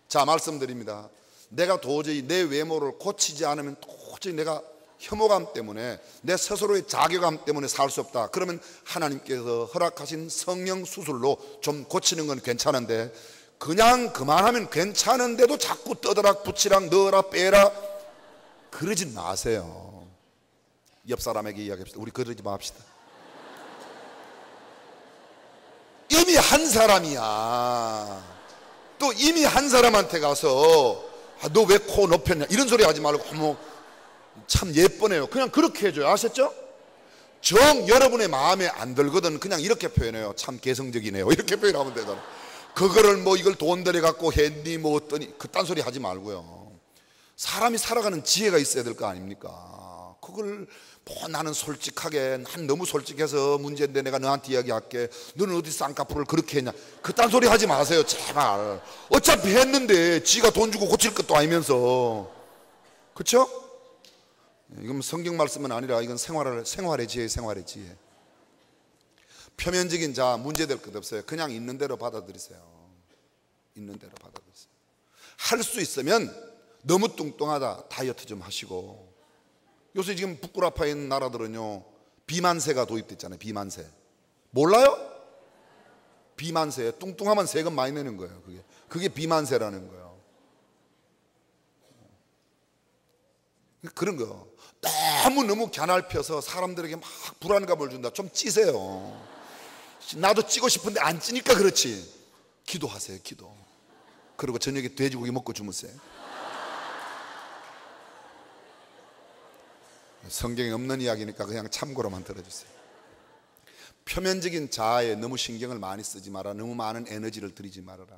자, 말씀드립니다. 내가 도저히 내 외모를 고치지 않으면 도저히 내가 혐오감 때문에 내 스스로의 자괴감 때문에 살 수 없다. 그러면 하나님께서 허락하신 성령 수술로 좀 고치는 건 괜찮은데 그냥 그만하면 괜찮은데도 자꾸 떠들락 붙이락 넣어라 빼라 그러지 마세요. 옆 사람에게 이야기합시다. 우리 그러지 맙시다. 이미 한 사람이야. 또 이미 한 사람한테 가서 너 왜 코 높였냐 이런 소리 하지 말고 참 예쁘네요. 그냥 그렇게 해줘요. 아셨죠? 정 여러분의 마음에 안 들거든 그냥 이렇게 표현해요. 참 개성적이네요. 이렇게 표현하면 되잖아. 그거를 뭐 이걸 돈 들여 갖고 했니 뭐 어떠니 그딴 소리 하지 말고요. 사람이 살아가는 지혜가 있어야 될 거 아닙니까? 그걸 뭐 나는 솔직하게 난 너무 솔직해서 문제인데 내가 너한테 이야기할게. 너는 어디 쌍꺼풀을 그렇게 했냐 그딴 소리 하지 마세요. 제발. 어차피 했는데 지가 돈 주고 고칠 것도 아니면서. 그렇죠? 이건 성경 말씀은 아니라 이건 생활의 지혜. 생활의 지혜. 표면적인 자 문제될 것 없어요. 그냥 있는 대로 받아들이세요. 있는 대로 받아들이세요. 할 수 있으면 너무 뚱뚱하다 다이어트 좀 하시고. 요새 지금 북구라파에 있는 나라들은요 비만세가 도입됐잖아요. 비만세 몰라요? 비만세 뚱뚱하면 세금 많이 내는 거예요. 그게 비만세라는 거예요. 그런 거 너무 갸날펴서 사람들에게 막 불안감을 준다. 좀 찌세요. 나도 찌고 싶은데 안 찌니까 그렇지. 기도하세요. 기도. 그리고 저녁에 돼지고기 먹고 주무세요. 성경에 없는 이야기니까 그냥 참고로만 들어주세요. 표면적인 자아에 너무 신경을 많이 쓰지 마라. 너무 많은 에너지를 들이지 말아라.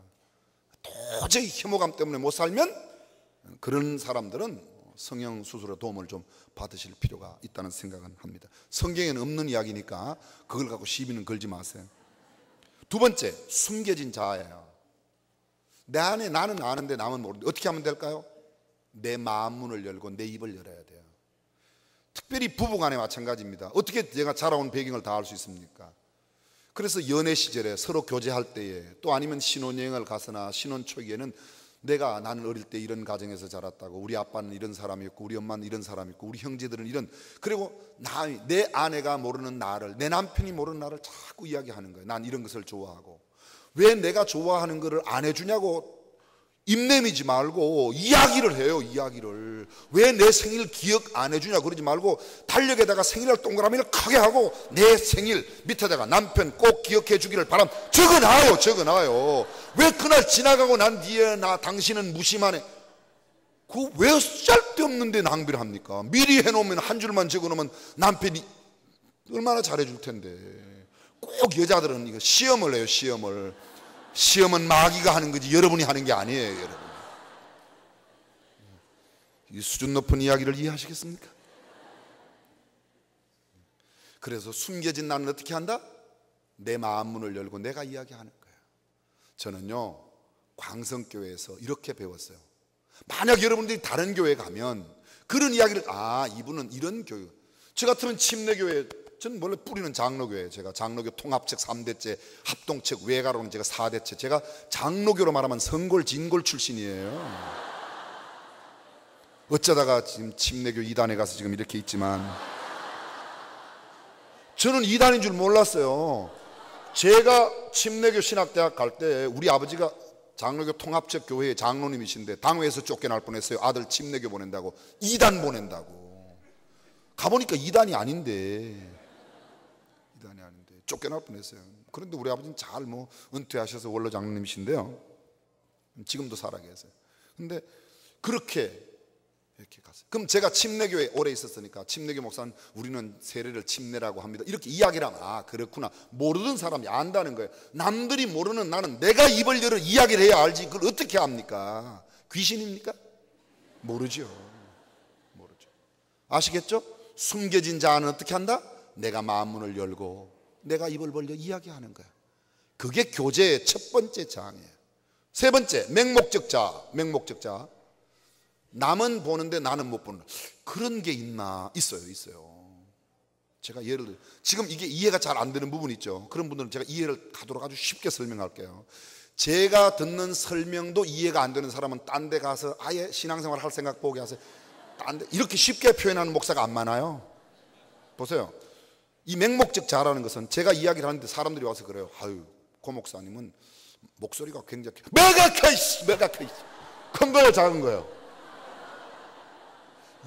도저히 혐오감 때문에 못 살면 그런 사람들은 성령 수술의 도움을 좀 받으실 필요가 있다는 생각은 합니다. 성경에는 없는 이야기니까 그걸 갖고 시비는 걸지 마세요. 두 번째, 숨겨진 자아예요. 내 안에 나는 아는데 남은 모르는데 어떻게 하면 될까요? 내 마음 문을 열고 내 입을 열어야 돼요. 특별히 부부간에 마찬가지입니다. 어떻게 제가 자라온 배경을 다 알 수 있습니까? 그래서 연애 시절에 서로 교제할 때에 또 아니면 신혼여행을 가서나 신혼 초기에는 나는 어릴 때 이런 가정에서 자랐다고 우리 아빠는 이런 사람이었고 우리 엄마는 이런 사람이었고 우리 형제들은 이런 그리고 내 아내가 모르는 나를 내 남편이 모르는 나를 자꾸 이야기하는 거예요. 난 이런 것을 좋아하고 왜 내가 좋아하는 것을 안 해주냐고 입내미지 말고 이야기를 해요. 이야기를 왜 내 생일 기억 안 해주냐 그러지 말고 달력에다가 생일날 동그라미를 크게 하고 내 생일 밑에다가 남편 꼭 기억해 주기를 바람 적어놔요. 왜 그날 지나가고 난 뒤에 당신은 무심하네. 그거 왜 쓸데없는데 낭비를 합니까? 미리 해놓으면 한 줄만 적어놓으면 남편이 얼마나 잘해줄 텐데. 꼭 여자들은 이거 시험을 해요. 시험은 마귀가 하는 거지 여러분이 하는 게 아니에요. 여러분 이 수준 높은 이야기를 이해하시겠습니까? 그래서 숨겨진 나는 어떻게 한다? 내 마음 문을 열고 내가 이야기하는 거예요. 저는요 광성교회에서 이렇게 배웠어요. 만약 여러분들이 다른 교회 가면 그런 이야기를 이분은 이런 교회. 저 같으면 침례교회 저는 원래 뿌리는 장로교회예요. 제가 장로교 통합책 3대째 합동책 외가로는 제가 4대째 제가 장로교로 말하면 성골 진골 출신이에요. 어쩌다가 지금 침례교 2단에 가서 지금 이렇게 있지만 저는 2단인 줄 몰랐어요. 제가 침례교 신학대학 갈 때 우리 아버지가 장로교 통합책 교회의 장로님이신데 당회에서 쫓겨날 뻔했어요. 아들 침례교 보낸다고 2단 보낸다고. 가보니까 2단이 아닌데 쫓겨날 뻔했어요. 그런데 우리 아버지는 잘 은퇴하셔서 원로 장로님이신데요 지금도 살아 계세요. 근데 그렇게 이렇게 갔어요. 그럼 제가 침례교회에 오래 있었으니까 침례교 목사는 우리는 세례를 침례라고 합니다, 이렇게 이야기를 하면 아 그렇구나, 모르는 사람이 안다는 거예요. 남들이 모르는 나는 내가 입을 열어 이야기를 해야 알지 그걸 어떻게 합니까? 귀신입니까? 모르죠. 아시겠죠? 숨겨진 자는 어떻게 한다? 내가 마음문을 열고 내가 입을 벌려 이야기하는 거야. 그게 교제의 첫 번째 장이에요. 세 번째, 맹목적 자. 남은 보는데 나는 못 보는, 그런 게 있나? 있어요. 제가 예를 들어, 지금 이게 이해가 잘 안 되는 부분이 있죠. 그런 분들은 제가 이해를 가도록 아주 쉽게 설명할게요. 제가 듣는 설명도 이해가 안 되는 사람은 딴 데 가서 아예 신앙생활 할 생각 보게 하세요. 딴 데 이렇게 쉽게 표현하는 목사가 안 많아요. 보세요. 이 맹목적 자라는 것은 제가 이야기를 하는데 사람들이 와서 그래요. 아유, 고 목사님은 목소리가 굉장히 메가카이스 큰 거예요, 작은 거예요?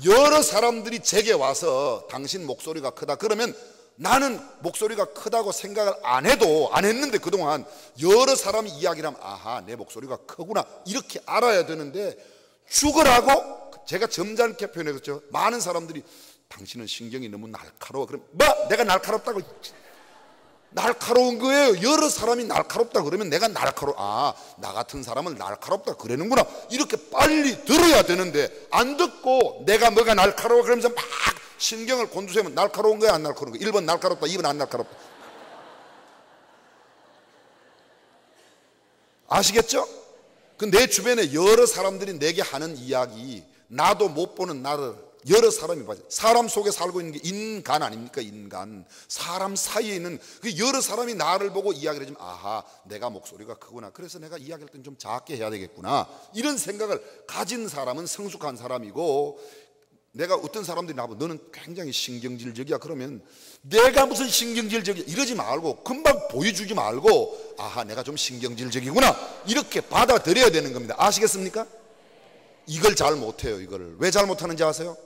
여러 사람들이 제게 와서 당신 목소리가 크다 그러면 나는 목소리가 크다고 생각을 안 했는데 그동안 여러 사람이 이야기를 하면 아하, 내 목소리가 크구나 이렇게 알아야 되는데, 죽으라고 제가 점잖게 표현했죠. 많은 사람들이 당신은 신경이 너무 날카로워. 그럼 뭐? 내가 날카롭다고? 날카로운 거예요. 여러 사람이 날카롭다 그러면 내가 날카로워. 아, 나 같은 사람은 날카롭다 그러는구나. 이렇게 빨리 들어야 되는데 안 듣고 내가 뭐가 날카로워 그러면서 막 신경을 곤두세우면 날카로운 거야, 안 날카로운 거야? 1번 날카롭다, 2번 안 날카롭다. 아시겠죠? 그 내 주변에 여러 사람들이 내게 하는 이야기, 나도 못 보는 나를 여러 사람이 봐요. 사람 속에 살고 있는 게 인간 아닙니까? 인간. 사람 사이에 있는 그 여러 사람이 나를 보고 이야기를 해주면 아하, 내가 목소리가 크구나. 그래서 내가 이야기할 땐 좀 작게 해야 되겠구나. 이런 생각을 가진 사람은 성숙한 사람이고, 내가 어떤 사람들이 나보고 너는 굉장히 신경질적이야 그러면 내가 무슨 신경질적이야 이러지 말고 금방 보여주지 말고 아하, 내가 좀 신경질적이구나 이렇게 받아들여야 되는 겁니다. 아시겠습니까? 이걸 잘 못해요. 이거를 왜 잘 못하는지 아세요?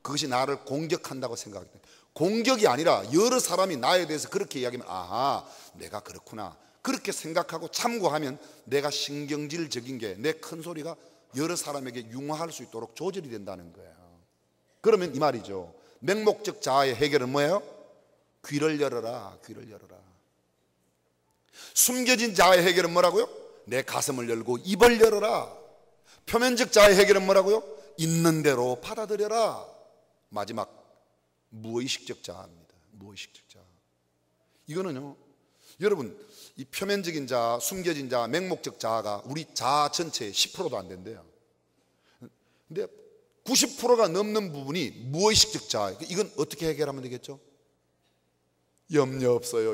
그것이 나를 공격한다고 생각하기 때문에. 공격이 아니라 여러 사람이 나에 대해서 그렇게 이야기하면 아하, 내가 그렇구나 그렇게 생각하고 참고하면 내가 신경질적인 게 내 큰 소리가 여러 사람에게 융화할 수 있도록 조절이 된다는 거예요. 그러면 이 말이죠. 맹목적 자아의 해결은 뭐예요? 귀를 열어라. 숨겨진 자아의 해결은 뭐라고요? 내 가슴을 열고 입을 열어라. 표면적 자아의 해결은 뭐라고요? 있는 대로 받아들여라. 마지막 무의식적 자아입니다. 무의식적 자아. 이거는요, 여러분, 이 표면적인 자아, 숨겨진 자아, 맹목적 자아가 우리 자아 전체의 10%도 안 된대요. 근데 90%가 넘는 부분이 무의식적 자아. 이건 어떻게 해결하면 되겠죠? 염려 없어요.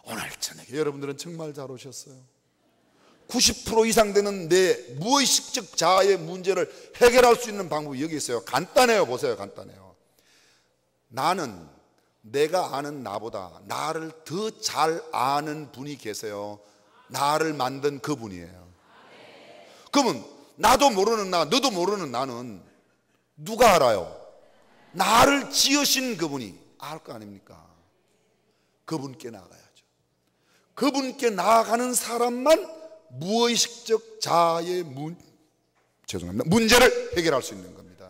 오늘 저녁에 여러분들은 정말 잘 오셨어요. 90% 이상 되는 내 무의식적 자아의 문제를 해결할 수 있는 방법이 여기 있어요. 간단해요. 보세요. 간단해요. 나는 내가 아는 나보다 나를 더 잘 아는 분이 계세요. 나를 만든 그분이에요. 그러면 나도 모르는 나, 너도 모르는 나는 누가 알아요? 나를 지으신 그분이 알 거 아닙니까? 그분께 나아가야죠. 그분께 나아가는 사람만 무의식적 자아의 문제를 해결할 수 있는 겁니다.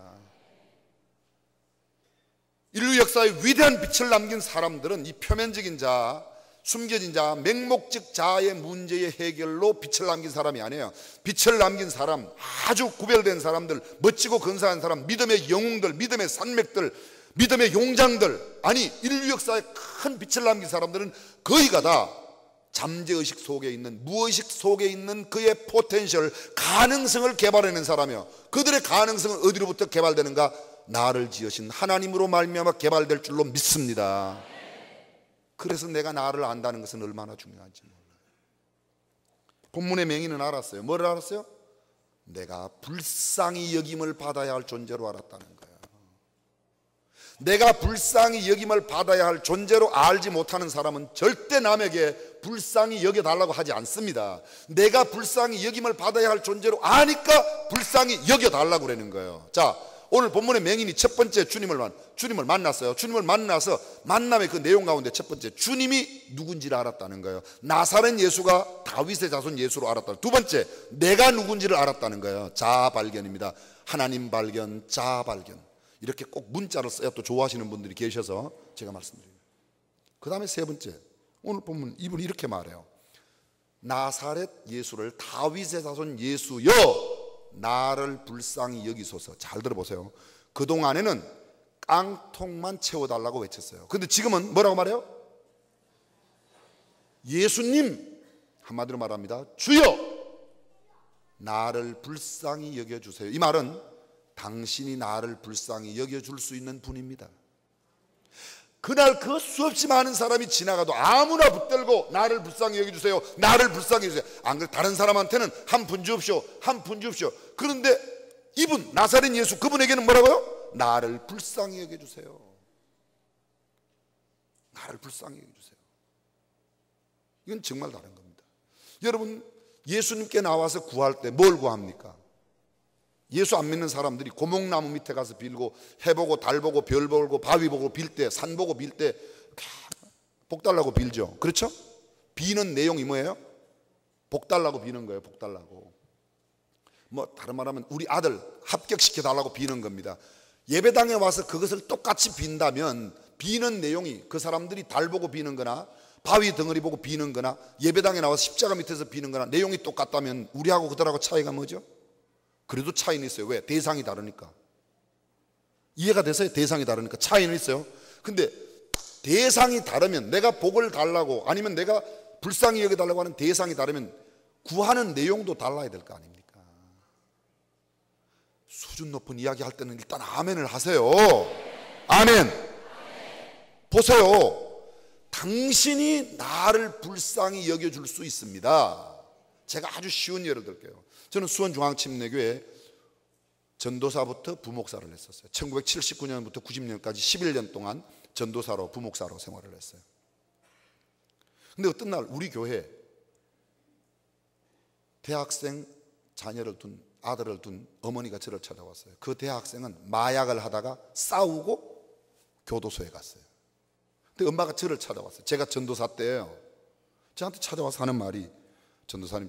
인류 역사에 위대한 빛을 남긴 사람들은 이 표면적인 자아, 숨겨진 자아, 맹목적 자아의 문제의 해결로 빛을 남긴 사람이 아니에요. 빛을 남긴 사람, 아주 구별된 사람들, 멋지고 근사한 사람, 믿음의 영웅들, 믿음의 산맥들, 믿음의 용장들, 아니 인류 역사에 큰 빛을 남긴 사람들은 거의가 다 잠재의식 속에 있는, 무의식 속에 있는 그의 포텐셜, 가능성을 개발해낸 사람이에요. 그들의 가능성은 어디로부터 개발되는가? 나를 지으신 하나님으로 말미암아 개발될 줄로 믿습니다. 그래서 내가 나를 안다는 것은 얼마나 중요한지 몰라요. 본문의 맹인은 알았어요. 뭘 알았어요? 내가 불쌍히 여김을 받아야 할 존재로 알았다는 거예요. 내가 불쌍히 여김을 받아야 할 존재로 알지 못하는 사람은 절대 남에게 불쌍히 여겨달라고 하지 않습니다. 내가 불쌍히 여김을 받아야 할 존재로 아니까 불쌍히 여겨달라고 그러는 거예요. 자, 오늘 본문의 맹인이 첫 번째 주님을 만났어요. 주님을 만나서 만남의 그 내용 가운데 첫 번째, 주님이 누군지를 알았다는 거예요. 나사렛 예수가 다윗의 자손 예수로 알았다. 두 번째, 내가 누군지를 알았다는 거예요. 자아 발견입니다. 하나님 발견, 자 발견, 이렇게 꼭 문자를 써야 또 좋아하시는 분들이 계셔서 제가 말씀드립니다. 그 다음에 세 번째, 오늘 보면 이분이 이렇게 말해요. 나사렛 예수를, 다윗의 자손 예수여 나를 불쌍히 여기소서. 잘 들어보세요. 그동안에는 깡통만 채워달라고 외쳤어요. 근데 지금은 뭐라고 말해요? 예수님, 한마디로 말합니다. 주여 나를 불쌍히 여겨주세요. 이 말은 당신이 나를 불쌍히 여겨줄 수 있는 분입니다. 그날 그 수없이 많은 사람이 지나가도 아무나 붙들고 나를 불쌍히 여겨주세요, 나를 불쌍히 여겨주세요. 안 그래 다른 사람한테는 한 푼 주옵시오, 한 푼 주옵시오. 그런데 이분 나사렛 예수, 그분에게는 뭐라고요? 나를 불쌍히 여겨주세요, 나를 불쌍히 여겨주세요. 이건 정말 다른 겁니다. 여러분, 예수님께 나와서 구할 때 뭘 구합니까? 예수 안 믿는 사람들이 고목나무 밑에 가서 빌고, 해 보고 달 보고 별 보고 바위 보고 빌 때, 산 보고 빌 때 복 달라고 빌죠. 그렇죠? 비는 내용이 뭐예요? 복 달라고 비는 거예요. 복 달라고. 뭐 다른 말하면 우리 아들 합격시켜 달라고 비는 겁니다. 예배당에 와서 그것을 똑같이 빈다면 비는 내용이 그 사람들이 달 보고 비는 거나 바위 덩어리 보고 비는 거나 예배당에 나와서 십자가 밑에서 비는 거나 내용이 똑같다면 우리하고 그들하고 차이가 뭐죠? 그래도 차이는 있어요. 왜? 대상이 다르니까. 이해가 되세요? 대상이 다르니까 차이는 있어요. 근데 대상이 다르면, 내가 복을 달라고 아니면 내가 불쌍히 여겨달라고 하는 대상이 다르면 구하는 내용도 달라야 될 거 아닙니까? 수준 높은 이야기 할 때는 일단 아멘을 하세요. 아멘. 보세요. 당신이 나를 불쌍히 여겨줄 수 있습니다. 제가 아주 쉬운 예를 들게요. 저는 수원중앙침례교회 전도사부터 부목사를 했었어요. 1979년부터 90년까지 11년 동안 전도사로, 부목사로 생활을 했어요. 근데 어떤 날 우리 교회 대학생 자녀를 둔, 아들을 둔 어머니가 저를 찾아왔어요. 그 대학생은 마약을 하다가 싸우고 교도소에 갔어요. 근데 엄마가 저를 찾아왔어요. 제가 전도사 때예요. 저한테 찾아와서 하는 말이, 전도사님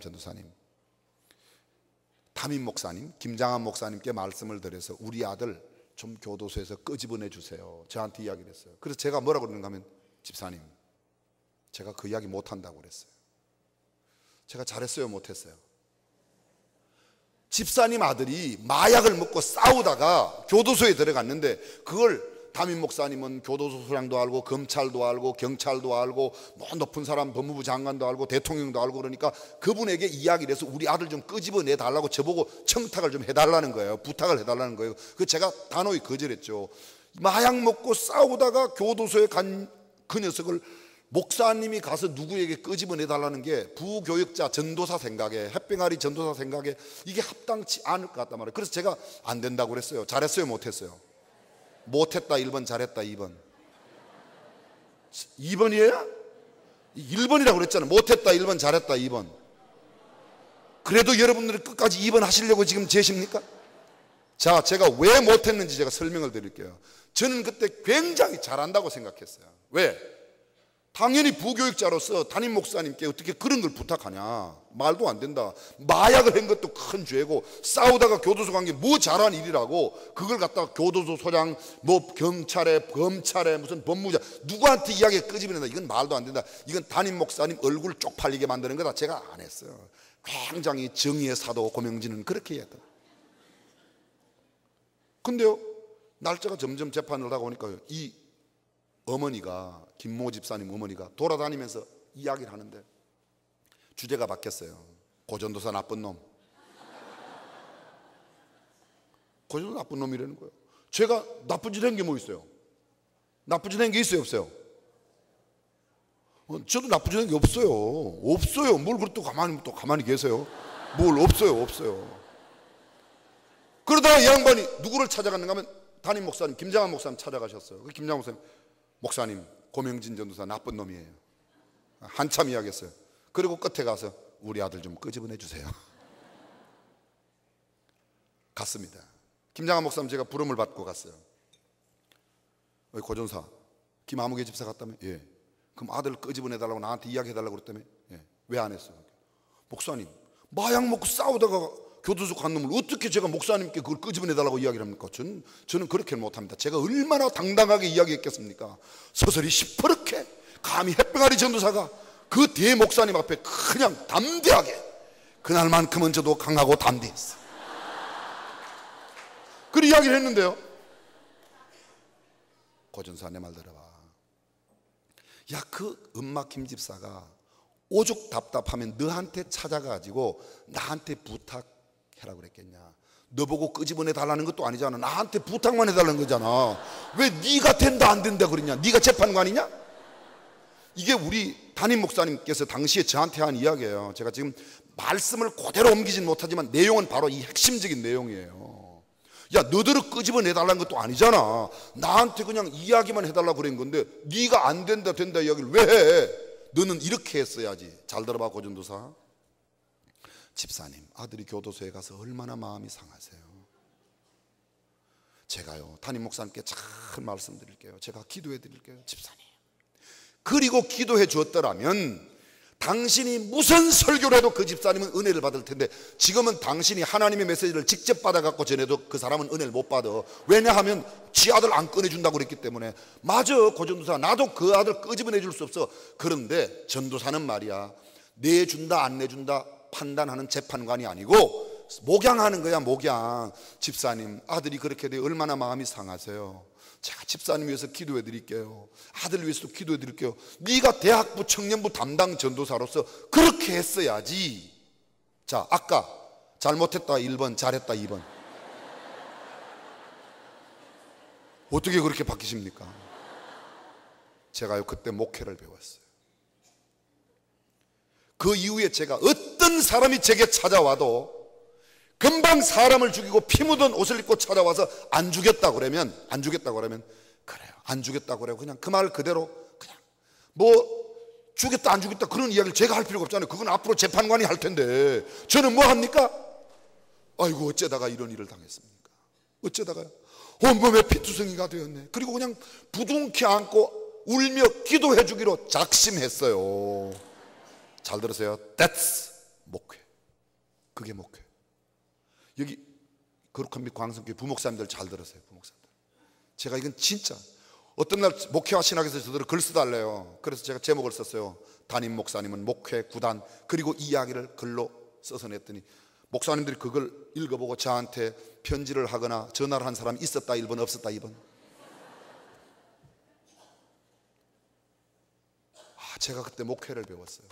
담임 목사님, 김장한 목사님께 말씀을 드려서 우리 아들 좀 교도소에서 끄집어내 주세요. 저한테 이야기를 했어요. 그래서 제가 뭐라고 그러는가 하면, 집사님, 제가 그 이야기 못한다고 그랬어요. 제가 잘했어요, 못했어요? 집사님 아들이 마약을 먹고 싸우다가 교도소에 들어갔는데, 그걸 담임 목사님은 교도소 소장도 알고 검찰도 알고 경찰도 알고 뭐 높은 사람 법무부 장관도 알고 대통령도 알고, 그러니까 그분에게 이야기를 해서 우리 아들 좀 끄집어내 달라고 저보고 청탁을 좀 해달라는 거예요. 부탁을 해달라는 거예요. 그 제가 단호히 거절했죠. 마약 먹고 싸우다가 교도소에 간 그 녀석을 목사님이 가서 누구에게 끄집어내 달라는 게 부교육자 전도사 생각에, 햇병아리 전도사 생각에 이게 합당치 않을 것 같단 말이에요. 그래서 제가 안 된다고 그랬어요. 잘했어요, 못했어요? 못했다 1번, 잘했다 2번. 2번이에요? 1번이라고 그랬잖아요. 못했다 1번, 잘했다 2번. 그래도 여러분들이 끝까지 2번 하시려고 지금 재십니까? 자, 제가 왜 못했는지 제가 설명을 드릴게요. 저는 그때 굉장히 잘한다고 생각했어요. 왜? 당연히 부교육자로서 담임 목사님께 어떻게 그런 걸 부탁하냐, 말도 안 된다. 마약을 한 것도 큰 죄고 싸우다가 교도소 간 게 뭐 잘한 일이라고 그걸 갖다가 교도소 소장, 뭐 경찰에, 검찰에, 무슨 법무자 누구한테 이야기 끄집어낸다, 이건 말도 안 된다. 이건 담임 목사님 얼굴 쪽팔리게 만드는 거다. 제가 안 했어요. 굉장히 정의의 사도 고명진은 그렇게 했다. 근데요, 날짜가 점점 재판을 하고 오니까 이 어머니가, 김모 집사님 어머니가 돌아다니면서 이야기를 하는데 주제가 바뀌었어요. 고전도사 나쁜 놈. 고전도사 나쁜 놈이라는 거예요. 제가 나쁜 짓 한 게 뭐 있어요? 나쁜 짓 한 게 있어요, 없어요? 저도 나쁜 짓 한 게 없어요. 없어요. 뭘 그렇게 또 가만히 계세요? 뭘 없어요. 그러다가 이 양반이 누구를 찾아갔는가 하면 담임 목사님, 김장한 목사님 찾아가셨어요. 그 김장한 목사님, 고명진 전도사 나쁜 놈이에요. 한참 이야기했어요. 그리고 끝에 가서 우리 아들 좀 끄집어내 주세요. 갔습니다. 김장한 목사님 제가 부름을 받고 갔어요. 고전사, 김아무개 집사 갔다며? 예. 그럼 아들 끄집어내달라고 나한테 이야기해달라고 그랬다며? 예. 왜 안 했어요? 목사님, 마약 먹고 싸우다가 교도소 간 놈을 어떻게 제가 목사님께 그걸 끄집어내달라고 이야기를 합니까? 저는 그렇게는 못합니다. 제가 얼마나 당당하게 이야기했겠습니까? 서서히 시퍼렇게 감히 햇병아리 전도사가 그 대목사님 앞에 그냥 담대하게, 그날만큼은 저도 강하고 담대했어요. 그 이야기를 했는데요, 고 전도사 내 말 들어봐. 야, 그 엄마 김 집사가 오죽 답답하면 너한테 찾아가지고 나한테 부탁해라 그랬겠냐. 너 보고 끄집어내 달라는 것도 아니잖아. 나한테 부탁만 해달라는 거잖아. 왜 네가 된다 안 된다 그러냐? 네가 재판관이냐? 이게 우리 담임 목사님께서 당시에 저한테 한 이야기예요. 제가 지금 말씀을 그대로 옮기진 못하지만 내용은 바로 이 핵심적인 내용이에요. 야, 너들을 끄집어내달라는 것도 아니잖아. 나한테 그냥 이야기만 해달라고 그런 건데 네가 안 된다 된다 이야기를 왜 해? 너는 이렇게 했어야지. 잘 들어봐, 고전도사. 집사님, 아들이 교도소에 가서 얼마나 마음이 상하세요. 제가요, 담임 목사님께 잘 말씀드릴게요. 제가 기도해 드릴게요, 집사님. 그리고 기도해 주었더라면 당신이 무슨 설교를 해도 그 집사님은 은혜를 받을 텐데, 지금은 당신이 하나님의 메시지를 직접 받아갖고 전해도 그 사람은 은혜를 못 받아. 왜냐하면 지 아들 안 꺼내준다고 그랬기 때문에. 맞아, 고전도사, 나도 그 아들 끄집어내줄 수 없어. 그런데 전도사는 말이야, 내준다 안 내준다 판단하는 재판관이 아니고 목양하는 거야, 목양. 집사님, 아들이 그렇게 돼 얼마나 마음이 상하세요. 제가 집사님 위해서 기도해 드릴게요. 아들 위해서도 기도해 드릴게요. 네가 대학부 청년부 담당 전도사로서 그렇게 했어야지. 자, 아까 잘못했다 1번, 잘했다 2번. 어떻게 그렇게 바뀌십니까? 제가요, 그때 목회를 배웠어요. 그 이후에 제가 어떤 사람이 제게 찾아와도 금방 사람을 죽이고 피 묻은 옷을 입고 찾아와서 안 죽였다 그러면, 그래요, 안 죽였다 그래요. 그냥 그 말 그대로, 그냥 뭐 죽였다 안 죽였다 그런 이야기를 제가 할 필요가 없잖아요. 그건 앞으로 재판관이 할 텐데 저는 뭐 합니까? 아이고, 어쩌다가 이런 일을 당했습니까? 어쩌다가요? 온몸에 피투성이가 되었네. 그리고 그냥 부둥켜 안고 울며 기도해 주기로 작심했어요. 잘 들으세요. That's 목회. 그게 목회. 여기 거룩한 빛 광성교회 부목사님들 잘 들으세요. 부목사님들, 제가 이건 진짜 어떤 날 목회와 신학에서 저들을 글 써달래요. 그래서 제가 제목을 썼어요. 담임 목사님은 목회 구단. 그리고 이 이야기를 글로 써서 냈더니 목사님들이 그걸 읽어보고 저한테 편지를 하거나 전화를 한 사람이 있었다 1번, 없었다 2번. 제가 그때 목회를 배웠어요.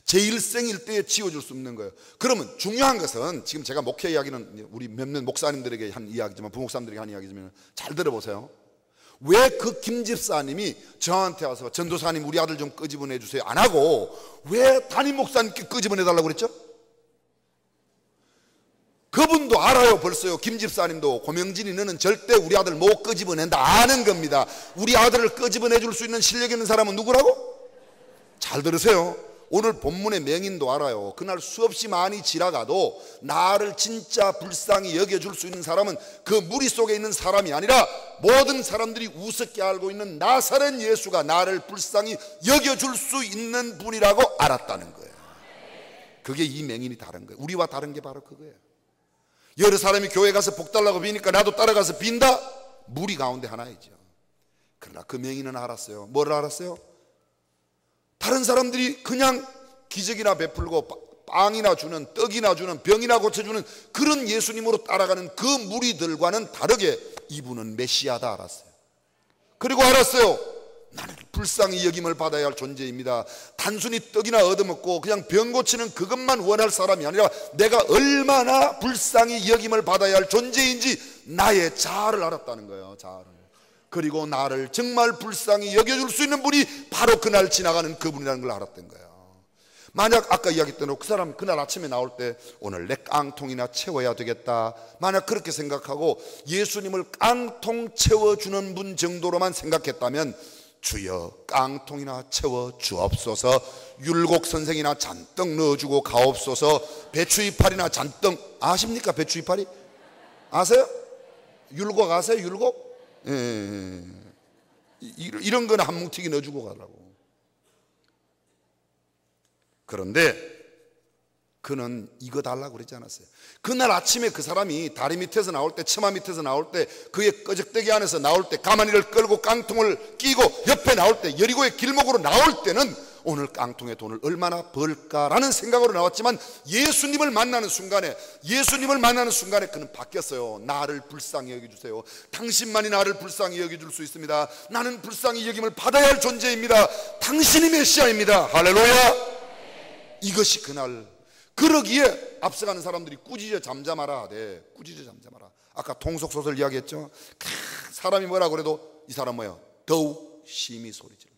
제 일생일 때에 지워줄 수 없는 거예요. 그러면 중요한 것은, 지금 제가 목회 이야기는 우리 몇몇 목사님들에게 한 이야기지만, 부목사님들에게 한 이야기지만 잘 들어보세요. 왜 그 김 집사님이 저한테 와서 전도사님 우리 아들 좀 끄집어내 주세요 안 하고 왜 담임 목사님께 끄집어내 달라고 그랬죠? 그분도 알아요. 벌써요. 김 집사님도 고명진이 너는 절대 우리 아들 못 끄집어낸다 아는 겁니다. 우리 아들을 끄집어내 줄 수 있는 실력 있는 사람은 누구라고? 잘 들으세요. 오늘 본문의 맹인도 알아요. 그날 수없이 많이 지나가도 나를 진짜 불쌍히 여겨줄 수 있는 사람은 그 무리 속에 있는 사람이 아니라 모든 사람들이 우습게 알고 있는 나사렛 예수가 나를 불쌍히 여겨줄 수 있는 분이라고 알았다는 거예요. 그게 이 맹인이 다른 거예요. 우리와 다른 게 바로 그거예요. 여러 사람이 교회 가서 복 달라고 비니까 나도 따라가서 빈다? 무리 가운데 하나이죠. 그러나 그 맹인은 알았어요. 뭐를 알았어요? 다른 사람들이 그냥 기적이나 베풀고 빵이나 주는, 떡이나 주는, 병이나 고쳐주는 그런 예수님으로 따라가는 그 무리들과는 다르게 이분은 메시아다 알았어요. 그리고 알았어요. 나는 불쌍히 여김을 받아야 할 존재입니다. 단순히 떡이나 얻어먹고 그냥 병 고치는 그것만 원할 사람이 아니라 내가 얼마나 불쌍히 여김을 받아야 할 존재인지 나의 자아를 알았다는 거예요. 자아를. 그리고 나를 정말 불쌍히 여겨줄 수 있는 분이 바로 그날 지나가는 그분이라는 걸 알았던 거예요. 만약 아까 이야기했던 그 사람 그날 아침에 나올 때 오늘 내 깡통이나 채워야 되겠다, 만약 그렇게 생각하고 예수님을 깡통 채워주는 분 정도로만 생각했다면 주여 깡통이나 채워 주옵소서, 율곡 선생이나 잔뜩 넣어주고 가옵소서, 배추 이파리나 잔뜩, 아십니까? 배추 이파리 아세요? 율곡 아세요? 율곡? 이런 거는 한 뭉티기 넣어주고 가라고. 그런데 그는 이거 달라고 그러지 않았어요. 그날 아침에 그 사람이 다리 밑에서 나올 때, 처마 밑에서 나올 때, 그의 꺼적대기 안에서 나올 때, 가마니를 끌고 깡통을 끼고 옆에 나올 때, 여리고의 길목으로 나올 때는 오늘 깡통에 돈을 얼마나 벌까라는 생각으로 나왔지만 예수님을 만나는 순간에 그는 바뀌었어요. 나를 불쌍히 여겨주세요. 당신만이 나를 불쌍히 여겨줄 수 있습니다. 나는 불쌍히 여김을 받아야 할 존재입니다. 당신이 메시아입니다. 할렐루야. 이것이 그날. 그러기에 앞서가는 사람들이 꾸짖어 잠잠하라 하되, 꾸짖어 잠잠하라. 아까 통속소설 이야기했죠. 사람이 뭐라 그래도 이 사람 뭐예요? 더욱 심히 소리질러.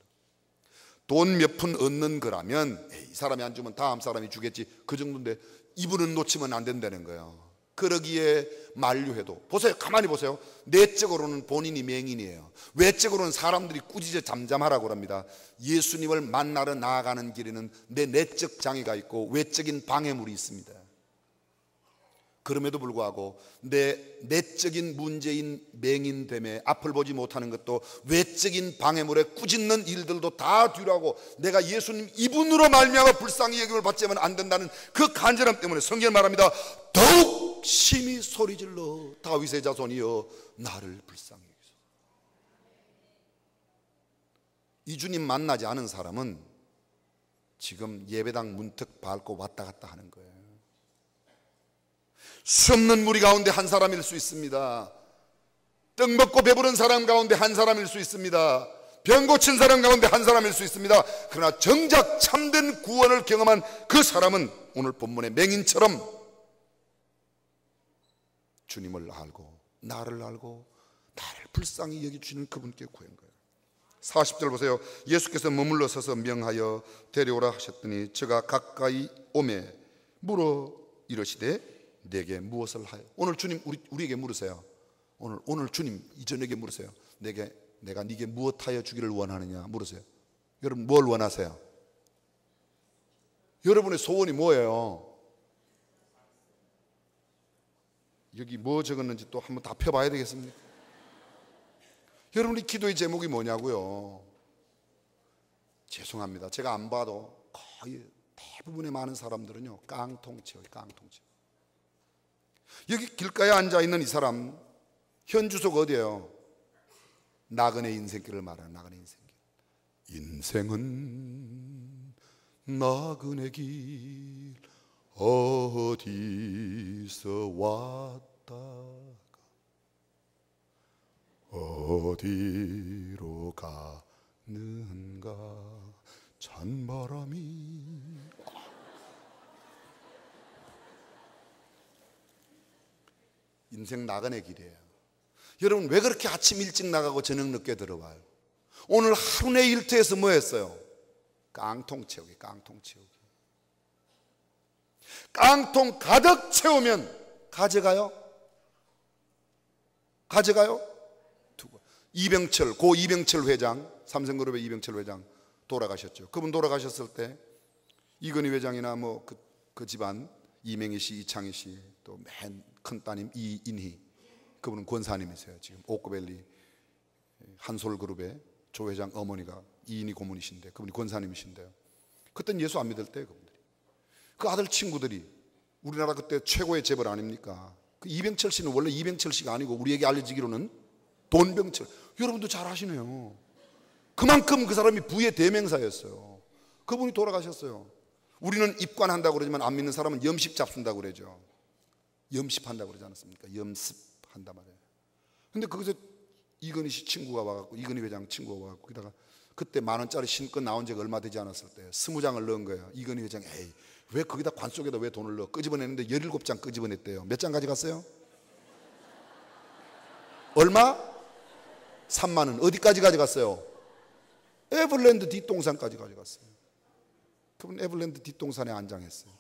돈 몇 푼 얻는 거라면 이 사람이 안 주면 다음 사람이 주겠지, 그 정도인데 이분은 놓치면 안 된다는 거예요. 그러기에 만류해도, 보세요, 가만히 보세요. 내적으로는 본인이 맹인이에요. 외적으로는 사람들이 꾸짖어 잠잠하라고 합니다. 예수님을 만나러 나아가는 길에는 내 내적 장애가 있고 외적인 방해물이 있습니다. 그럼에도 불구하고 내 내적인 문제인 맹인됨에 앞을 보지 못하는 것도, 외적인 방해물에 꾸짖는 일들도 다 뒤로하고 내가 예수님 이분으로 말미암아 불쌍히 여김을 받지 않으면 안 된다는 그 간절함 때문에 성경은 말합니다. 더욱 심히 소리질러 다윗의 자손이여 나를 불쌍히 여기소서. 이 주님 만나지 않은 사람은 지금 예배당 문턱 밟고 왔다 갔다 하는 거예요. 수없는 무리 가운데 한 사람일 수 있습니다. 떡 먹고 배부른 사람 가운데 한 사람일 수 있습니다. 병 고친 사람 가운데 한 사람일 수 있습니다. 그러나 정작 참된 구원을 경험한 그 사람은 오늘 본문의 맹인처럼 주님을 알고 나를 알고 나를 불쌍히 여겨주시는 그분께 구한 거예요. 40절 보세요. 예수께서 머물러 서서 명하여 데려오라 하셨더니 저가 가까이 오매 물어 이르시되 내게 무엇을 하여. 오늘 주님 우리에게 물으세요. 오늘 주님 이 저녁에 물으세요. 내가 네게 무엇 하여 주기를 원하느냐 물으세요. 여러분 뭘 원하세요? 여러분의 소원이 뭐예요? 여기 뭐 적었는지 또 한번 다 펴봐야 되겠습니까? 여러분이 기도의 제목이 뭐냐고요? 죄송합니다. 제가 안 봐도 거의 대부분의 많은 사람들은요 깡통채워요. 깡통채워. 여기 길가에 앉아있는 이 사람 현 주소가 어디예요? 나그네 인생길을 말하는 나그네 인생길. 인생은 나그네 길 어디서 왔다가 어디로 가는가 찬바람이. 인생 나그네 길이에요. 여러분 왜 그렇게 아침 일찍 나가고 저녁 늦게 들어와요? 오늘 하루 내 일터에서 뭐 했어요? 깡통 채우기. 깡통 채우기. 깡통 가득 채우면 가져가요? 가져가요? 이병철, 고 이병철 회장, 삼성그룹의 이병철 회장 돌아가셨죠. 그분 돌아가셨을 때 이건희 회장이나 뭐 그 집안 이명희 씨, 이창희 씨, 또 맨 큰 따님 이인희, 그분은 권사님이세요. 지금 오크밸리 한솔그룹의 조 회장 어머니가 이인희 고문이신데 그분이 권사님이신데요. 그때는 예수 안 믿을 때 그분들이, 그 아들 친구들이 우리나라 그때 최고의 재벌 아닙니까? 그 이병철 씨는 원래 이병철 씨가 아니고 우리에게 알려지기로는 돈병철. 여러분도 잘 아시네요. 그만큼 그 사람이 부의 대명사였어요. 그분이 돌아가셨어요. 우리는 입관한다고 그러지만 안 믿는 사람은 염십 잡순다고 그러죠. 염십한다고 그러지 않았습니까? 염습한단 말이에요. 근데 거기서 이건희 씨 친구가 와갖고, 이건희 회장 친구가 와갖고, 거기다가 그때 10,000원짜리 신권 나온 지가 얼마 되지 않았을 때 20장을 넣은 거예요. 이건희 회장이 에이 왜 거기다 관 속에다 왜 돈을 넣어? 끄집어냈는데 17장 끄집어냈대요. 몇 장 가져갔어요? 얼마? 30,000원. 어디까지 가져갔어요? 에버랜드 뒷동산까지 가져갔어요. 그분 에버랜드 뒷동산에 안장했어요.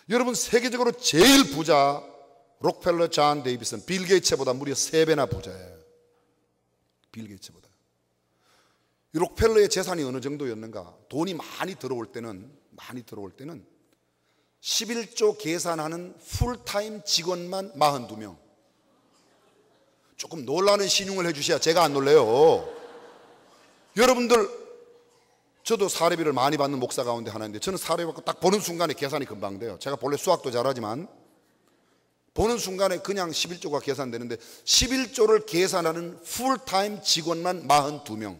여러분 세계적으로 제일 부자 록펠러 존 데이비슨, 빌 게이츠보다 무려 3배나 부자예요. 빌 게이츠보다. 록펠러의 재산이 어느 정도였는가? 돈이 많이 들어올 때는 11조 계산하는 풀타임 직원만 42명. 조금 놀라는 신용을 해주셔야 제가 안 놀래요. 여러분들 저도 사례비를 많이 받는 목사 가운데 하나인데, 저는 사례비 받고 딱 보는 순간에 계산이 금방 돼요. 제가 본래 수학도 잘하지만 보는 순간에 그냥 11조가 계산되는데, 11조를 계산하는 풀타임 직원만 42명.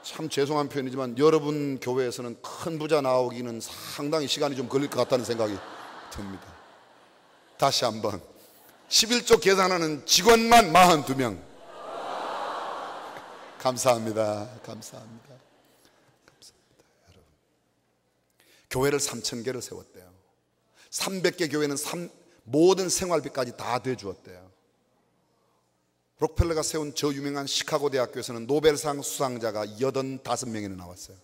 참 죄송한 표현이지만 여러분 교회에서는 큰 부자 나오기는 상당히 시간이 좀 걸릴 것 같다는 생각이 듭니다. 다시 한번, 11조 계산하는 직원만 42명. 감사합니다. 감사합니다. 감사합니다. 여러분, 교회를 3,000개를 세웠대요. 300개 교회는 모든 생활비까지 다 대주었대요. 록펠러가 세운 저 유명한 시카고 대학교에서는 노벨상 수상자가 85명이나 나왔어요.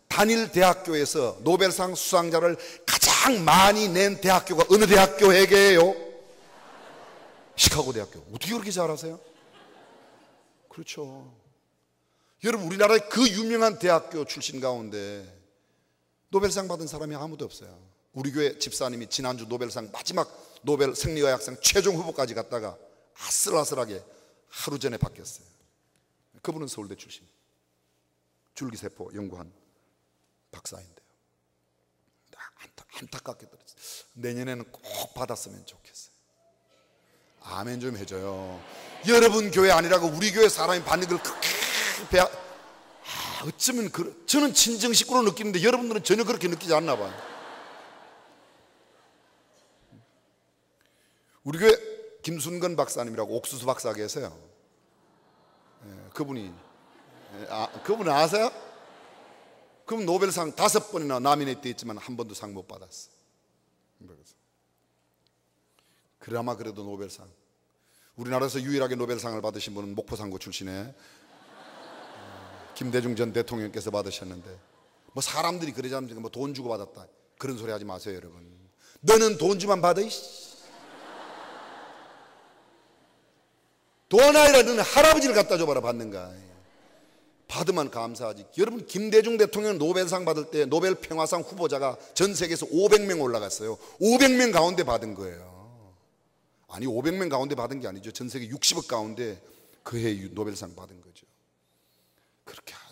단일 대학교에서 노벨상 수상자를 가장 많이 낸 대학교가 어느 대학교에게요? 시카고 대학교. 어떻게 그렇게 잘하세요? 그렇죠. 여러분, 우리나라의 그 유명한 대학교 출신 가운데 노벨상 받은 사람이 아무도 없어요. 우리 교회 집사님이 지난주 노벨상 마지막 노벨 생리의학상 최종 후보까지 갔다가 아슬아슬하게 하루 전에 바뀌었어요. 그분은 서울대 출신, 줄기세포 연구한 박사인데요. 안타깝게 들었어요. 내년에는 꼭 받았으면 좋겠어요. 아멘 좀 해줘요. 여러분 교회 아니라고 우리 교회 사람이 받는 걸 그렇게 어쩌면 저는 친정 식구로 느끼는데 여러분들은 전혀 그렇게 느끼지 않나 봐요. 우리 교회 김순건 박사님이라고 옥수수 박사 계세요. 그분이 그분 아세요? 그분 노벨상 5번이나 나미네이트 했지만 한 번도 상 못 받았어. 그나마 그래도 노벨상, 우리나라에서 유일하게 노벨상을 받으신 분은 목포상고 출신의 김대중 전 대통령께서 받으셨는데, 뭐 사람들이 그러지 않습니까? 뭐 돈 주고 받았다, 그런 소리 하지 마세요 여러분. 너는 돈 주만 받아. 돈 아니라 너는 할아버지를 갖다 줘봐라 받는가. 받으면 감사하지. 여러분, 김대중 대통령 노벨상 받을 때 노벨 평화상 후보자가 전 세계에서 500명 올라갔어요. 500명 가운데 받은 거예요. 아니 500명 가운데 받은 게 아니죠. 전 세계 60억 가운데 그 해 노벨상 받은 거죠.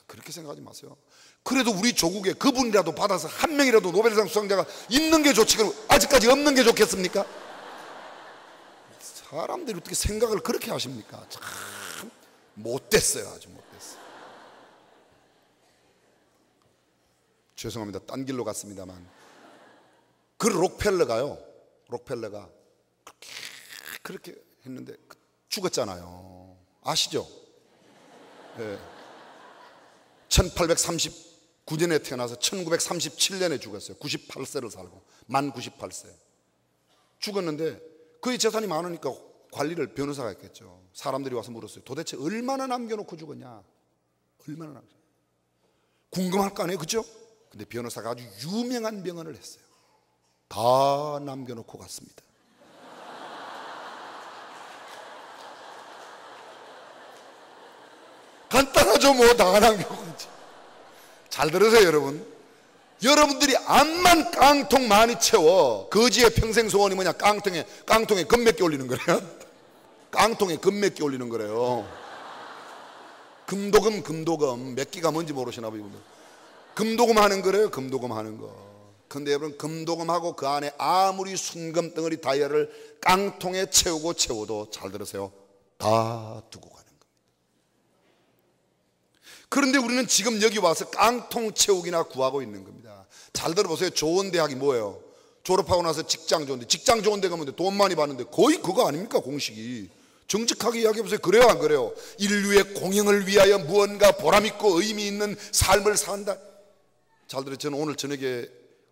그렇게 생각하지 마세요. 그래도 우리 조국에 그분이라도 받아서 한 명이라도 노벨상 수상자가 있는 게 좋지, 그럼 아직까지 없는 게 좋겠습니까? 사람들이 어떻게 생각을 그렇게 하십니까? 참 못됐어요. 아주 못됐어요. 죄송합니다. 딴 길로 갔습니다만, 그 록펠러가 그렇게 했는데 죽었잖아요. 아시죠? 네. 1839년에 태어나서 1937년에 죽었어요. 98세를 살고, 만 98세 죽었는데 그의 재산이 많으니까 관리를 변호사가 했겠죠. 사람들이 와서 물었어요. 도대체 얼마나 남겨놓고 죽었냐? 얼마나 남겨놓고. 궁금할 거 아니에요, 그렇죠? 근데 변호사가 아주 유명한 명언을 했어요. 다 남겨놓고 갔습니다. 간단하죠, 뭐 다 남겨놓고 갔지. 잘 들으세요 여러분. 여러분들이 암만 깡통 많이 채워, 거지의 평생 소원이 뭐냐? 깡통에 금 몇 개 올리는 거래요. 깡통에 금 몇 개 올리는 거래요. 금도금 몇 개가 뭔지 모르시나 봐요. 금도금 하는 거래요. 금도금 하는 거. 근데 여러분, 금도금하고 그 안에 아무리 순금 덩어리 다이아를 깡통에 채워도, 잘 들으세요, 다 두고 가는 겁니다. 그런데 우리는 지금 여기 와서 깡통 채우기나 구하고 있는 겁니다. 잘 들어보세요. 좋은 대학이 뭐예요? 졸업하고 나서 직장 좋은 데 가면 돈 많이 받는데 거의 그거 아닙니까? 공식이. 정직하게 이야기해보세요. 그래요 안 그래요? 인류의 공영을 위하여 무언가 보람있고 의미 있는 삶을 산다. 잘 들어요. 저는 오늘 저녁에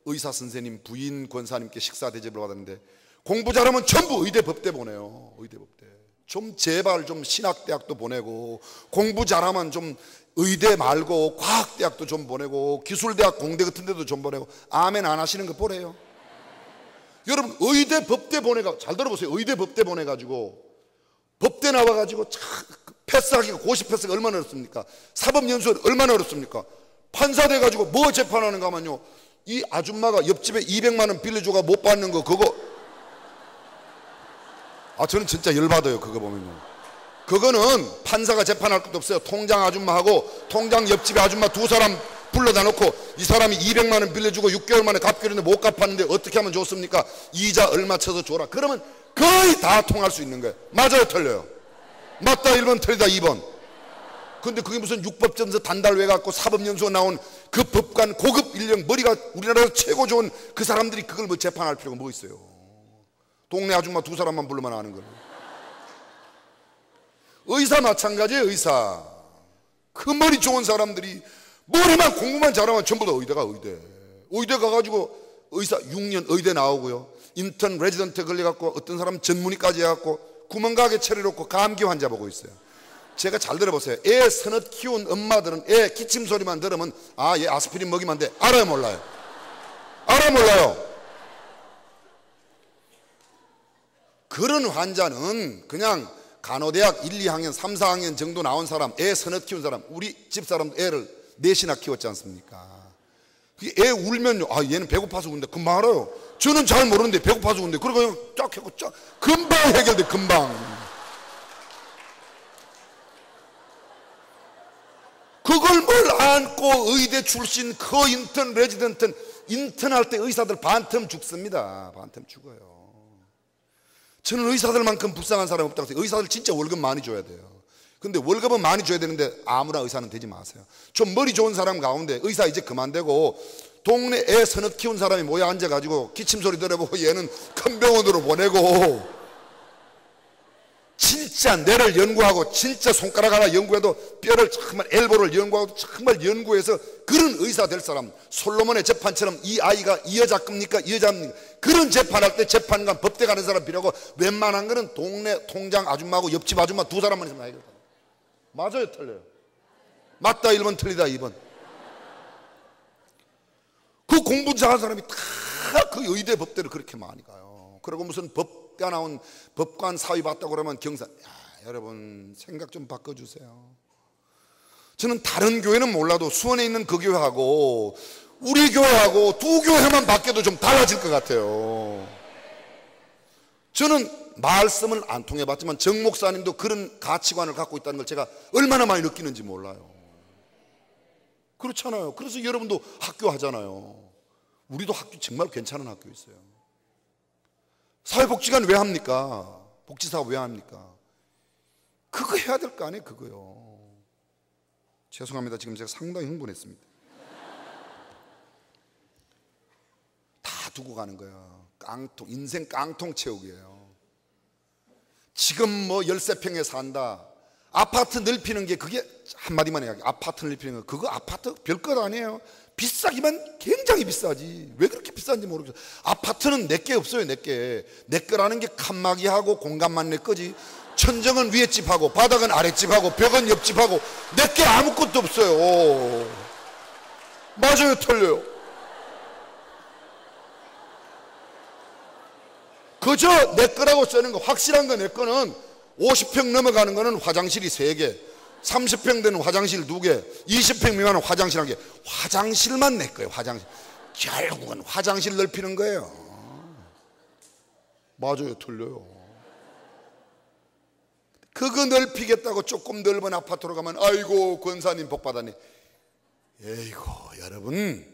의사 선생님 부인 권사님께 식사 대접을 받았는데, 공부 잘하면 전부 의대 법대 보내요. 의대 법대. 좀 제발 좀 신학대학도 보내고, 공부 잘하면 좀 의대 말고 과학대학도 좀 보내고, 기술대학 공대 같은 데도 좀 보내고. 아멘 안 하시는 거 보래요. 여러분, 의대 법대 보내가, 잘 들어보세요. 의대 법대 보내가지고 법대 나와가지고 패스하기가, 고시 패스가 얼마나 어렵습니까? 사법연수원 얼마나 어렵습니까? 판사 돼가지고 뭐 재판하는가 하면요, 이 아줌마가 옆집에 200만 원 빌려줘가 못 받는 거, 그거 저는 진짜 열받아요. 그거 보면요. 그거는 판사가 재판할 것도 없어요. 통장 아줌마하고 통장 옆집에 아줌마 두 사람 불러다 놓고 이 사람이 200만 원 빌려주고 6개월 만에 갚기로 했는데 못 갚았는데 어떻게 하면 좋습니까? 이자 얼마 쳐서 줘라. 그러면 거의 다 통할 수 있는 거예요. 맞아요, 틀려요? 맞다 1번, 틀리다 2번. 근데 그게 무슨 육법점수 단달외 갖고 사법연수가 나온 그 법관 고급 인력, 머리가 우리나라에서 최고 좋은 그 사람들이 그걸 뭐 재판할 필요가 뭐 있어요? 동네 아줌마 두 사람만 불러만 아는 거예요. 의사 마찬가지예요. 의사 그 머리 좋은 사람들이 머리만 공부만 잘하면 전부 다 의대가 의대 가가지고 의사 6년 의대 나오고요, 인턴 레지던트 걸려갖고 어떤 사람 전문의까지 해갖고 구멍가게 차려놓고 감기 환자 보고 있어요. 제가 잘 들어보세요. 애 서너 키운 엄마들은 애 기침 소리만 들으면 아, 얘 아스피린 먹이면 안 돼. 알아요, 몰라요? 알아요, 몰라요? 그런 환자는 그냥 간호대학 1, 2학년, 3, 4학년 정도 나온 사람, 애 서너 키운 사람, 우리 집사람도 애를 넷이나 키웠지 않습니까? 애 울면요, 아, 얘는 배고파서 우는데 금방 알아요. 저는 잘 모르는데 배고파서 우는데 그러고 그냥 쫙 하고 쫙 금방 해결돼. 금방. 그걸 뭘 안고 의대 출신 그 인턴 레지던트는 인턴할 때 의사들 반텀 죽습니다. 반텀 죽어요. 저는 의사들만큼 불쌍한 사람이 없다고 생각해요. 의사들 진짜 월급 많이 줘야 돼요. 근데 월급은 많이 줘야 되는데 아무나 의사는 되지 마세요. 좀 머리 좋은 사람 가운데 의사 이제 그만되고 동네 애 서너 키운 사람이 모여 앉아가지고 기침소리 들어보고 얘는 큰 병원으로 보내고 진짜 뇌를 연구하고 진짜 손가락 하나 연구해도 뼈를 정말 엘보를 연구하고 정말 연구해서 그런 의사 될 사람, 솔로몬의 재판처럼 이 아이가 이 여자 겁니까 이 여자입니까, 그런 재판할 때 재판관 법대 가는 사람 필요하고 웬만한 거는 동네 통장 아줌마하고 옆집 아줌마 두 사람만 있으면 해결돼. 맞아요, 틀려요? 맞다 1번, 틀리다 2번. 그 공부 잘하는 사람이 다 그 의대 법대를 그렇게 많이 가요. 그리고 무슨 법가 나온 법관 사위 봤다고 그러면 경사. 여러분 생각 좀 바꿔주세요. 저는 다른 교회는 몰라도 수원에 있는 그 교회하고 우리 교회하고 두 교회만 바뀌어도 좀 달라질 것 같아요. 저는 말씀을 안 통해봤지만 정 목사님도 그런 가치관을 갖고 있다는 걸 제가 얼마나 많이 느끼는지 몰라요. 그렇잖아요. 그래서 여러분도 학교 하잖아요. 우리도 학교 정말 괜찮은 학교 있어요. 사회복지관 왜 합니까? 복지사업 왜 합니까? 그거 해야 될 거 아니에요, 그거요. 죄송합니다. 지금 제가 상당히 흥분했습니다. 다 두고 가는 거예요. 깡통, 인생 깡통 채우기예요. 지금 뭐 13평에 산다. 아파트 넓히는 게 그게 한마디만 해요. 아파트 넓히는 거. 그거 아파트 별것 아니에요. 비싸기만 굉장히 비싸지. 왜 그렇게 비싼지 모르겠어요. 아파트는 내게 없어요, 내게. 내 거라는 게 칸막이하고 공간만 내 거지. 천정은 위에 집하고 바닥은 아랫집하고 벽은 옆집하고 내게 아무것도 없어요. 맞아요, 틀려요? 그저 내 거라고 쓰는 거, 확실한 거 내 거는 50평 넘어가는 거는 화장실이 3개, 30평 되는 화장실 2개, 20평 미만은 화장실 1개. 화장실만 내 거예요. 화장실. 결국은 화장실 넓히는 거예요. 맞아요, 틀려요? 그거 넓히겠다고 조금 넓은 아파트로 가면 아이고 권사님 복 받았네. 에이고 여러분,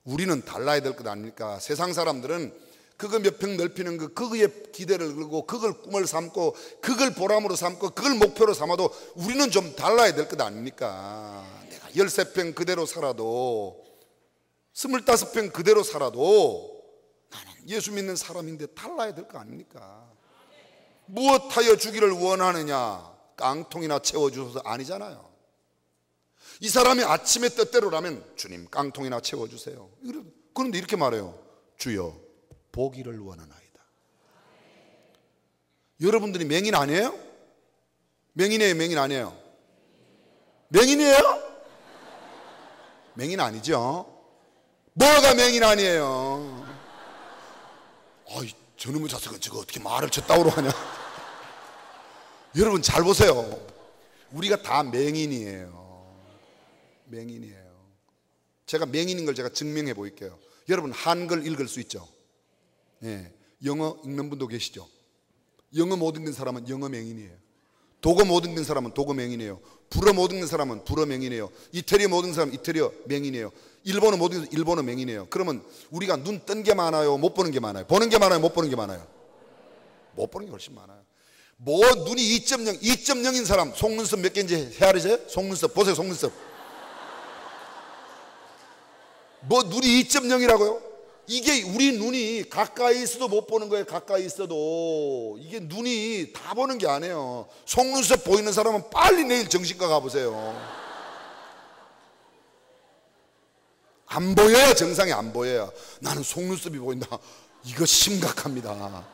우리는 달라야 될 것 아닙니까? 세상 사람들은 그거 몇 평 넓히는 거, 그거에 기대를 걸고 그걸 꿈을 삼고 그걸 보람으로 삼고 그걸 목표로 삼아도 우리는 좀 달라야 될 것 아닙니까? 내가 13평 그대로 살아도 25평 그대로 살아도 나는 예수 믿는 사람인데 달라야 될 거 아닙니까? 무엇하여 주기를 원하느냐? 깡통이나 채워주셔서 아니잖아요. 이 사람이 아침에 뜻대로라면 주님 깡통이나 채워주세요. 그런데 이렇게 말해요. 주여 보기를 원하나이다. 여러분들이 맹인 아니에요? 맹인이에요, 맹인 아니에요? 맹인이에요? 맹인 아니죠? 뭐가 맹인 아니에요? 아이, 저놈의 자석은 저거 어떻게 말을 저따위로 하냐? 여러분 잘 보세요. 우리가 다 맹인이에요. 맹인이에요. 제가 맹인인 걸 제가 증명해 보일게요. 여러분 한글 읽을 수 있죠? 예, 영어 읽는 분도 계시죠? 영어 못 읽는 사람은 영어 맹인이에요. 독어 못 읽는 사람은 독어 맹인이에요. 불어 못 읽는 사람은 불어 맹인이에요. 이태리어 못 읽는 사람은 이태리어 맹인이에요. 일본어 못 읽는 일본어 맹인이에요. 그러면 우리가 눈 뜬 게 많아요, 못 보는 게 많아요? 보는 게 많아요, 못 보는 게 많아요? 못 보는 게 훨씬 많아요. 뭐 눈이 2.0, 2.0인 사람 속눈썹 몇 개인지 헤아리세요? 속눈썹 보세요. 속눈썹 뭐 눈이 2.0이라고요? 이게 우리 눈이 가까이 있어도 못 보는 거예요. 가까이 있어도 이게 눈이 다 보는 게 아니에요. 속눈썹 보이는 사람은 빨리 내일 정신과 가보세요. 안 보여야 정상이 안 보여요. 나는 속눈썹이 보인다. 이거 심각합니다.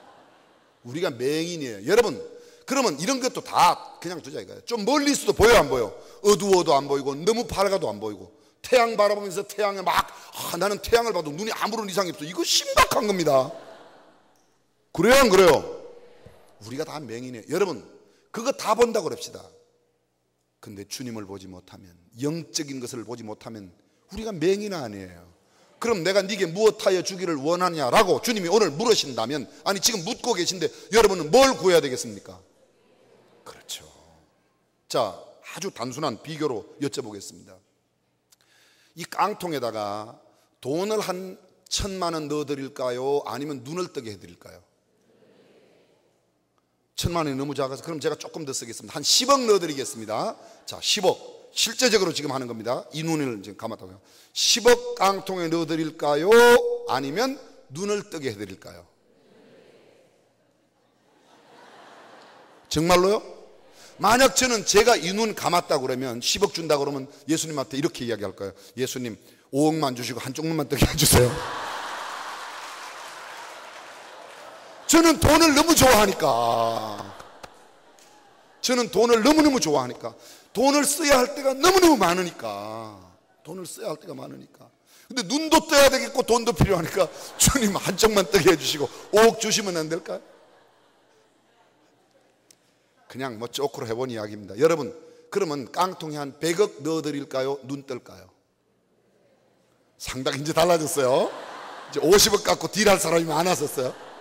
우리가 맹인이에요. 여러분, 그러면 이런 것도 다 그냥 두자 이거예요. 좀 멀리 있어도 보여 안 보여? 어두워도 안 보이고 너무 밝아도 안 보이고 태양 바라보면서 태양에 막 나는 태양을 봐도 눈이 아무런 이상이 없어. 이거 심각한 겁니다. 그래요 안 그래요? 우리가 다 맹인이에요. 여러분, 그거 다 본다고 그럽시다. 근데 주님을 보지 못하면, 영적인 것을 보지 못하면 우리가 맹인 아니에요. 그럼 내가 네게 무엇하여 주기를 원하냐라고 주님이 오늘 물으신다면, 아니 지금 묻고 계신데 여러분은 뭘 구해야 되겠습니까? 그렇죠. 자, 아주 단순한 비교로 여쭤보겠습니다. 이 깡통에다가 돈을 한 1,000만 원 넣어드릴까요? 아니면 눈을 뜨게 해드릴까요? 1,000만 원이 너무 작아서 그럼 제가 조금 더 쓰겠습니다. 한 10억 넣어드리겠습니다. 자, 10억 실제적으로 지금 하는 겁니다. 이 눈을 지금 감았다고요. 10억 깡통에 넣어드릴까요? 아니면 눈을 뜨게 해드릴까요? 정말로요? 만약 저는 제가 이 눈 감았다 그러면 10억 준다 그러면 예수님한테 이렇게 이야기할 거예요. 예수님 5억만 주시고 한쪽 눈만 뜨게 해주세요. 저는 돈을 너무 좋아하니까, 저는 돈을 너무너무 좋아하니까, 돈을 써야 할 때가 너무너무 많으니까, 돈을 써야 할 때가 많으니까. 근데 눈도 떠야 되겠고 돈도 필요하니까 주님 한쪽만 뜨게 해주시고 5억 주시면 안 될까요? 그냥 뭐 쪼크로 해본 이야기입니다. 여러분, 그러면 깡통에 한 100억 넣어드릴까요? 눈 뜰까요? 상당히 이제 달라졌어요. 이제 50억 갖고 딜할 사람이 많았었어요.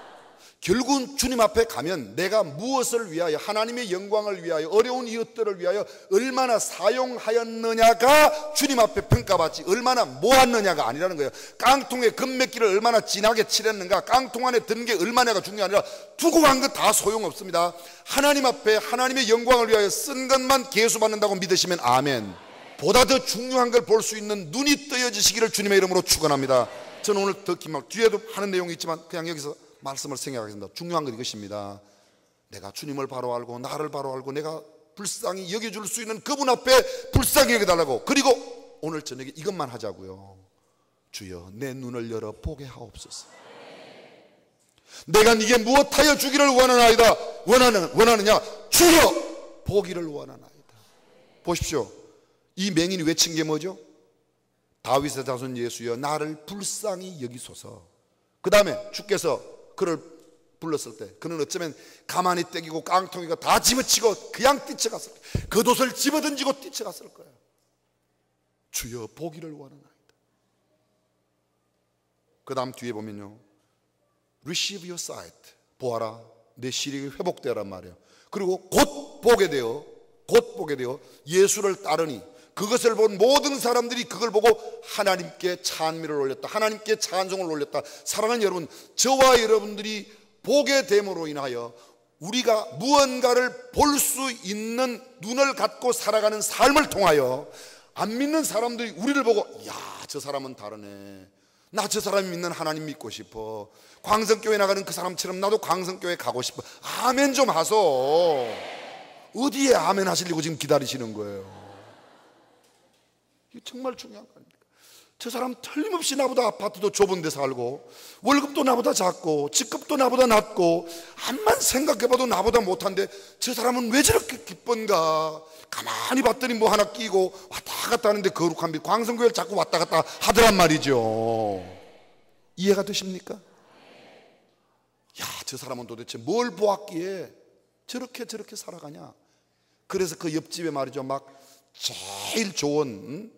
결국은 주님 앞에 가면 내가 무엇을 위하여, 하나님의 영광을 위하여, 어려운 이웃들을 위하여 얼마나 사용하였느냐가 주님 앞에 평가받지, 얼마나 모았느냐가 아니라는 거예요. 깡통에 금메기를 얼마나 진하게 칠했는가, 깡통 안에 든 게 얼마냐가 중요한 게 아니라 두고 간 것 다 소용없습니다. 하나님 앞에 하나님의 영광을 위하여 쓴 것만 계수받는다고 믿으시면 아멘. 보다 더 중요한 걸 볼 수 있는 눈이 뜨여지시기를 주님의 이름으로 축원합니다. 저는 오늘 더 긴 말, 뒤에도 하는 내용이 있지만 그냥 여기서 말씀을 생각하겠습니다. 중요한 건 이것입니다. 내가 주님을 바로 알고 나를 바로 알고 내가 불쌍히 여겨줄 수 있는 그분 앞에 불쌍히 여겨달라고. 그리고 오늘 저녁에 이것만 하자고요. 주여 내 눈을 열어 보게 하옵소서. 내가 네게 무엇하여 주기를 원하나이다. 원하느냐? 주여 보기를 원하나이다. 보십시오. 이 맹인이 외친 게 뭐죠? 다윗의 자손 예수여 나를 불쌍히 여기소서. 그 다음에 주께서 그를 불렀을 때 그는 어쩌면 가만히 떼기고 깡통이가 다 집어치고 그냥 뛰쳐갔을 거예요. 겉옷을 집어던지고 뛰쳐갔을 거예요. 주여 보기를 원하나이다. 그 다음 뒤에 보면요, Receive your sight, 보아라 내 시력이 회복되란 말이에요. 그리고 곧 보게 되어 예수를 따르니 그것을 본 모든 사람들이 그걸 보고 하나님께 찬미를 올렸다. 하나님께 찬송을 올렸다. 사랑하는 여러분, 저와 여러분들이 보게 됨으로 인하여 우리가 무언가를 볼 수 있는 눈을 갖고 살아가는 삶을 통하여 안 믿는 사람들이 우리를 보고 야, 저 사람은 다르네. 나 저 사람이 믿는 하나님 믿고 싶어. 광성교회 나가는 그 사람처럼 나도 광성교회 가고 싶어. 아멘 좀 하소. 어디에 아멘 하시려고 지금 기다리시는 거예요? 이게 정말 중요한 거 아닙니까? 저 사람 틀림없이 나보다 아파트도 좁은 데 살고 월급도 나보다 작고 직급도 나보다 낮고 암만 생각해봐도 나보다 못한데 저 사람은 왜 저렇게 기쁜가? 가만히 봤더니 뭐 하나 끼고 왔다 갔다 하는데 거룩한 빛, 광성교회를 자꾸 왔다 갔다 하더란 말이죠. 이해가 되십니까? 야, 저 사람은 도대체 뭘 보았기에 저렇게 살아가냐? 그래서 그 옆집에 말이죠, 막 제일 좋은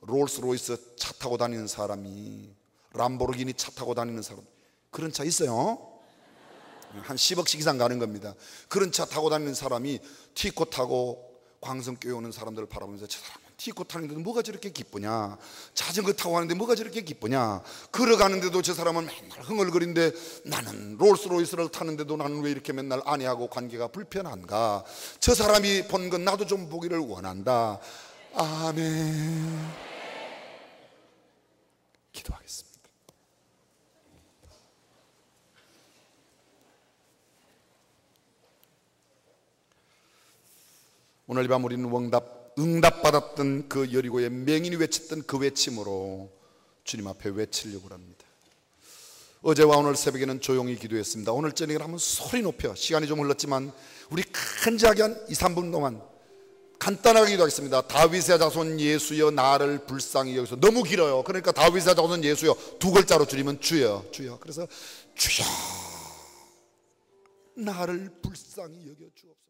롤스로이스 차 타고 다니는 사람이, 람보르기니 차 타고 다니는 사람, 그런 차 있어요. 한 10억씩 이상 가는 겁니다. 그런 차 타고 다니는 사람이 티코 타고 광성교회 오는 사람들을 바라보면서 저 사람은 티코 타는데도 뭐가 저렇게 기쁘냐, 자전거 타고 가는데 뭐가 저렇게 기쁘냐, 걸어가는데도 저 사람은 맨날 흥얼거리는데 나는 롤스로이스를 타는데도 나는 왜 이렇게 맨날 아내하고 관계가 불편한가, 저 사람이 본 건 나도 좀 보기를 원한다. 아멘. 기도하겠습니다. 오늘 이 밤 우리는 응답받았던 그 여리고의 맹인이 외쳤던 그 외침으로 주님 앞에 외치려고 합니다. 어제와 오늘 새벽에는 조용히 기도했습니다. 오늘 저녁에 한번 소리 높여, 시간이 좀 흘렀지만 우리 간절하게 한 2, 3분 동안 간단하게 기도하겠습니다. 다윗의 자손 예수여 나를 불쌍히 여기서, 너무 길어요. 그러니까 다윗의 자손 예수여 두 글자로 줄이면 주여, 주여. 그래서 주여 나를 불쌍히 여겨 주옵소서.